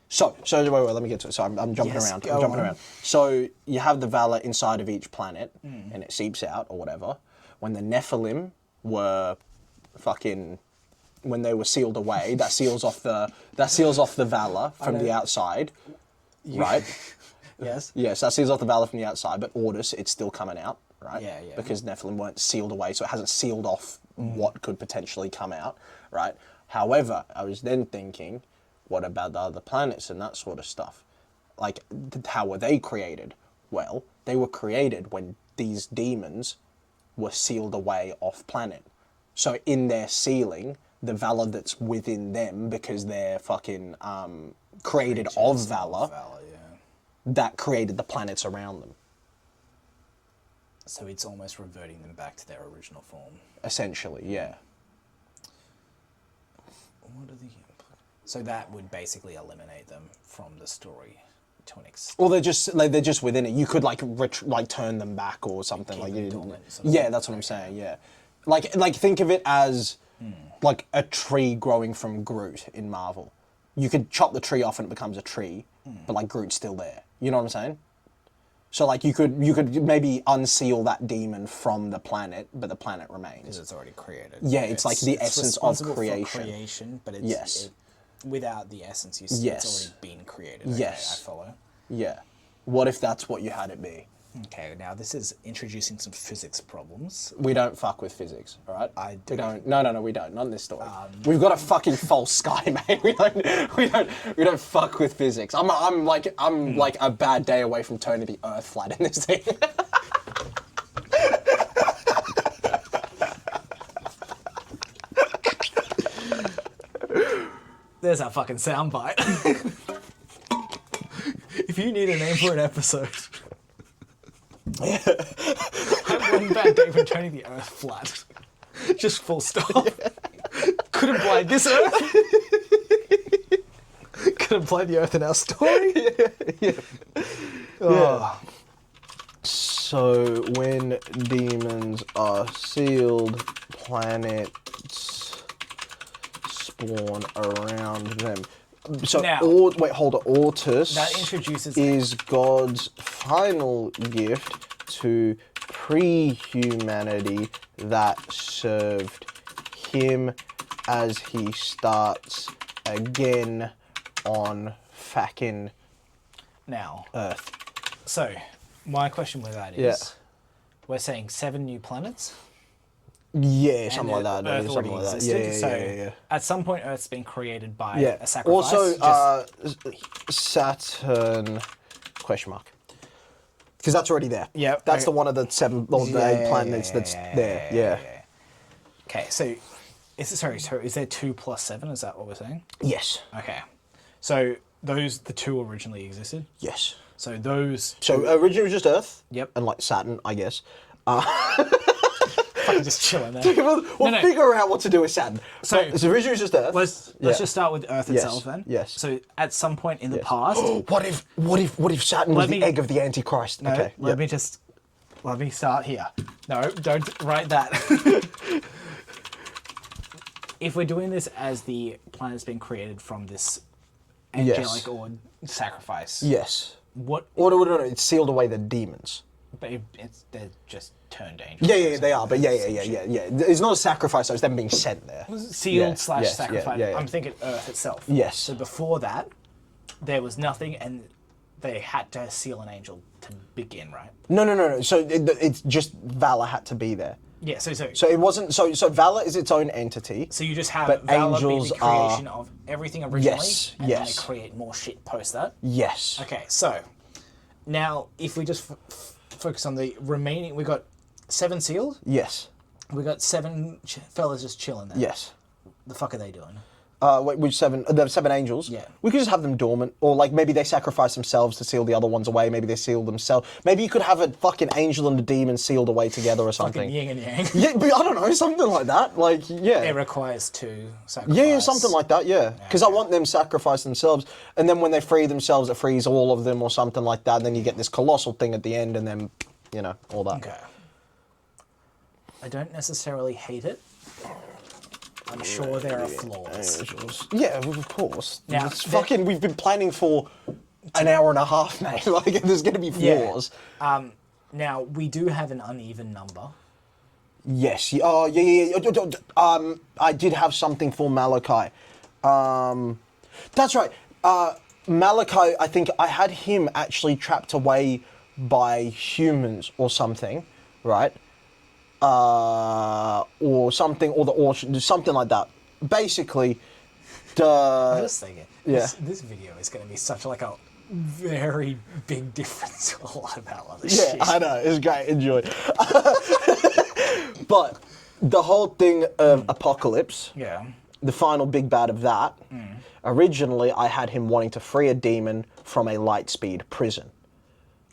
So wait, let me get to it. So I'm jumping Yes, around. go I'm jumping on. around. So you have the Valor inside of each planet, and it seeps out or whatever. When the Nephilim were when they were sealed away, that seals off the Valor from the outside, right? Yes. Yes, that seals off the Valor from the outside, but Ordus, it's still coming out, right? Yeah, yeah. Because Nephilim weren't sealed away, so it hasn't sealed off what could potentially come out, right? However, I was then thinking, what about the other planets and that sort of stuff? How were they created? Well, they were created when these demons were sealed away off planet. So in their sealing, the Valor that's within them, because they're fucking created of Valor, that created the planets around them. So it's almost reverting them back to their original form. Essentially, yeah. What are the... So that would basically eliminate them from the story to an extent. Well, they're just within it. You could turn them back or something Keep them dormant, sort of Yeah, thing. that's what I'm saying. Yeah, like think of it as like a tree growing from Groot in Marvel. You could chop the tree off and it becomes a tree, but Groot's still there. You know what I'm saying? So you could maybe unseal that demon from the planet, but the planet remains. Because it's already created. Yeah, it's the essence of responsible creation. For creation, but it's Yes. Without the essence, Yes. it's already been created. Okay, Yes. I follow. Yeah. What if that's what you had it be? Okay, now this is introducing some physics problems. We don't fuck with physics, all right? do. We don't. No, we don't. Not in this story. We've got a fucking false sky, mate. We don't fuck with physics. I'm like a bad day away from turning the Earth flat in this thing. There's our fucking soundbite. If you need a name for an episode. I'm one bad day from turning the Earth flat. Just full stop. Could imply this Earth. Could imply the Earth in our story. Yeah. Oh. So when demons are sealed, planets spawn around them. So Now- wait, hold on. Ortus That introduces- is God's final gift to pre-humanity that served him as he starts again on fucking Now, Earth. so my question with that is, Yeah. we're saying 7 new planets. Yeah, something like that. Earth Something already like that. existed. So Yeah. at some point, Earth's been created by Yeah. a sacrifice. Also, Saturn, question mark. Because that's already there. Yeah, That's okay. the one of the 7 or the 8 planets that's there. Yeah. Okay, so is there 2 plus 7? Is that what we're saying? Yes. Okay, so the two originally existed. Yes. So those. So originally it was just Earth. Yep. And like Saturn, I guess. Fucking just chilling there. We'll figure out what to do with Saturn. So originally it was just Earth. Let's just start with Earth itself then. Yes. So at some point in the past. What if Saturn was the egg of the Antichrist? No, Okay. let me start here. No, don't write that. If we're doing this as the planet's been created from this angelic or sacrifice. Yes. What? No, it sealed away the demons. But they're just turned angels. Yeah, they are. But yeah. It's not a sacrifice, though. It's them being sent there. Sealed / sacrifice. I'm thinking Earth itself. Yes. So before that, there was nothing, and they had to seal an angel to begin, right? No. So it's just Valor had to be there. Yeah. So it wasn't. So Valor is its own entity. So you just have but Valor be angels the creation of everything originally, and then they yes. create more shit post that. Yes. Okay. So now, if we just focus on the remaining, we got 7 sealed. Yes. We got 7 fellas just chilling there. Yes. The fuck are they doing? Wait, which 7? The 7 angels? Yeah. We could just have them dormant, or like maybe they sacrifice themselves to seal the other ones away. Maybe they seal themselves. Maybe you could have a fucking angel and a demon sealed away together or something. Fucking yin and yang. Yeah, but I don't know, something like that. Like, yeah. It requires 2 sacrifices. Yeah, something like that, yeah. Because I want them to sacrifice themselves, and then when they free themselves, it frees all of them or something like that, and then you get this colossal thing at the end, and then, you know, all that. Okay. I don't necessarily hate it. I'm sure there are flaws. Yeah, of course. Now, It's fucking, we've been planning for an hour and a half, mate. Like, there's going to be flaws. Yeah. Now, we do have an uneven number. Yes. Oh, yeah. I did have something for Malachi. That's right. Malachi, I think I had him actually trapped away by humans or something, right? Or something, or something like that. Basically, I'm just thinking, yeah. this video is going to be such like a very big difference to a lot of our other Yeah, shit. I know, it's great, enjoy. But the whole thing of Apocalypse, the final big bad of that, originally I had him wanting to free a demon from a Lightspeed prison.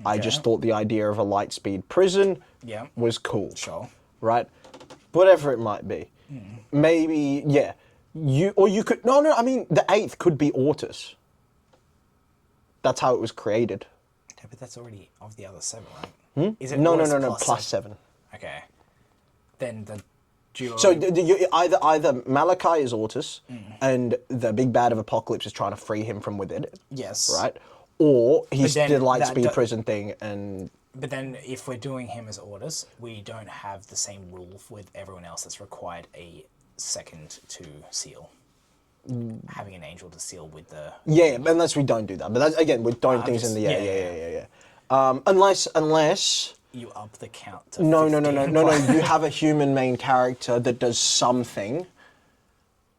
Okay. I just thought the idea of a Lightspeed prison was cool. Sure. Right? Whatever it might be. Maybe, yeah. You could, I mean, the 8th could be Ortus. That's how it was created. Yeah, but that's already of the other 7, right? Is it No, plus plus 7. Okay. Then the duo... So either Malachi is Ortus, and the big bad of Apocalypse is trying to free him from within it. Yes. Right? Or he's the then Lightspeed prison thing, and... But then if we're doing him as Ortus, we don't have the same rule with everyone else that's required a second to seal. Having an angel to seal with the... Yeah, unless we don't do that. But that's, again, we're throwing things in the... Yeah. Unless... You up the count to No. 15. You have a human main character that does something.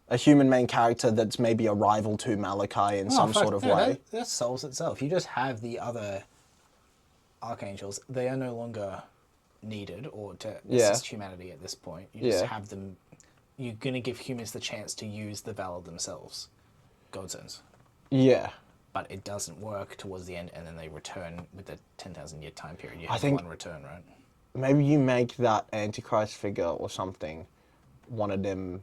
A human main character that's maybe a rival to Malachi in some sort of way. That solves itself. You just have the other archangels. They are no longer needed or to assist humanity at this point. You just have them... You're going to give humans the chance to use the Valor themselves. Godsends. Yeah. But it doesn't work towards the end, and then they return with the 10,000 year time period. You have one return, right? Maybe you make that Antichrist figure or something one of them...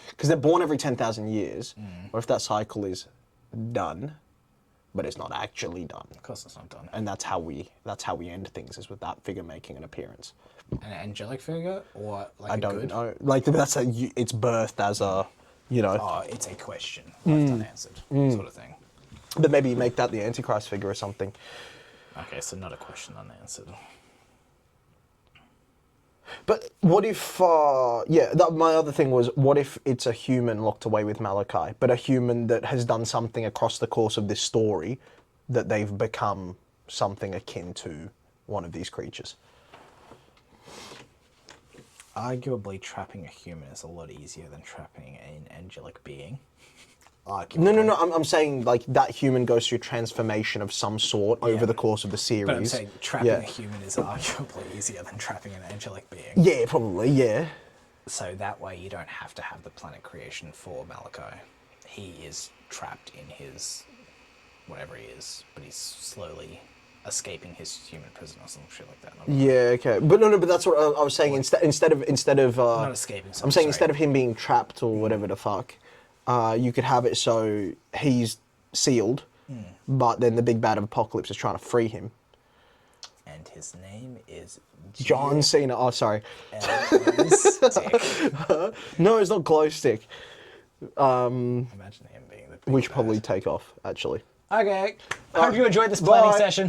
Because they're born every 10,000 years. What if that cycle is done, but it's not actually done? Of course it's not done. And that's how we end things, is with that figure making an appearance. An angelic figure, or like I don't know. Like, it's birthed as a, Oh, it's a question left unanswered, sort of thing. But maybe you make that the Antichrist figure or something. Okay, so not a question unanswered. But what if, my other thing was, what if it's a human locked away with Malachi, but a human that has done something across the course of this story that they've become something akin to one of these creatures? Arguably, trapping a human is a lot easier than trapping an angelic being. Arguably. No. I'm saying, like, that human goes through transformation of some sort over the course of the series. But I'm saying trapping a human is arguably easier than trapping an angelic being. Yeah, probably, yeah. So that way you don't have to have the planet creation for Malachi. He is trapped in his whatever he is, but he's slowly escaping his human prison or some shit like that. Yeah, okay, but no, but that's what I was saying. Instead of Not escaping. I'm saying instead of him being trapped or whatever the fuck, you could have it so he's sealed, but then the big bad of Apocalypse is trying to free him. And his name is John Cena. Oh, sorry. Stick. No, it's not glow stick. Imagine him being the big We should bad. probably take off, actually. Okay. Hope you enjoyed this planning Bye. session.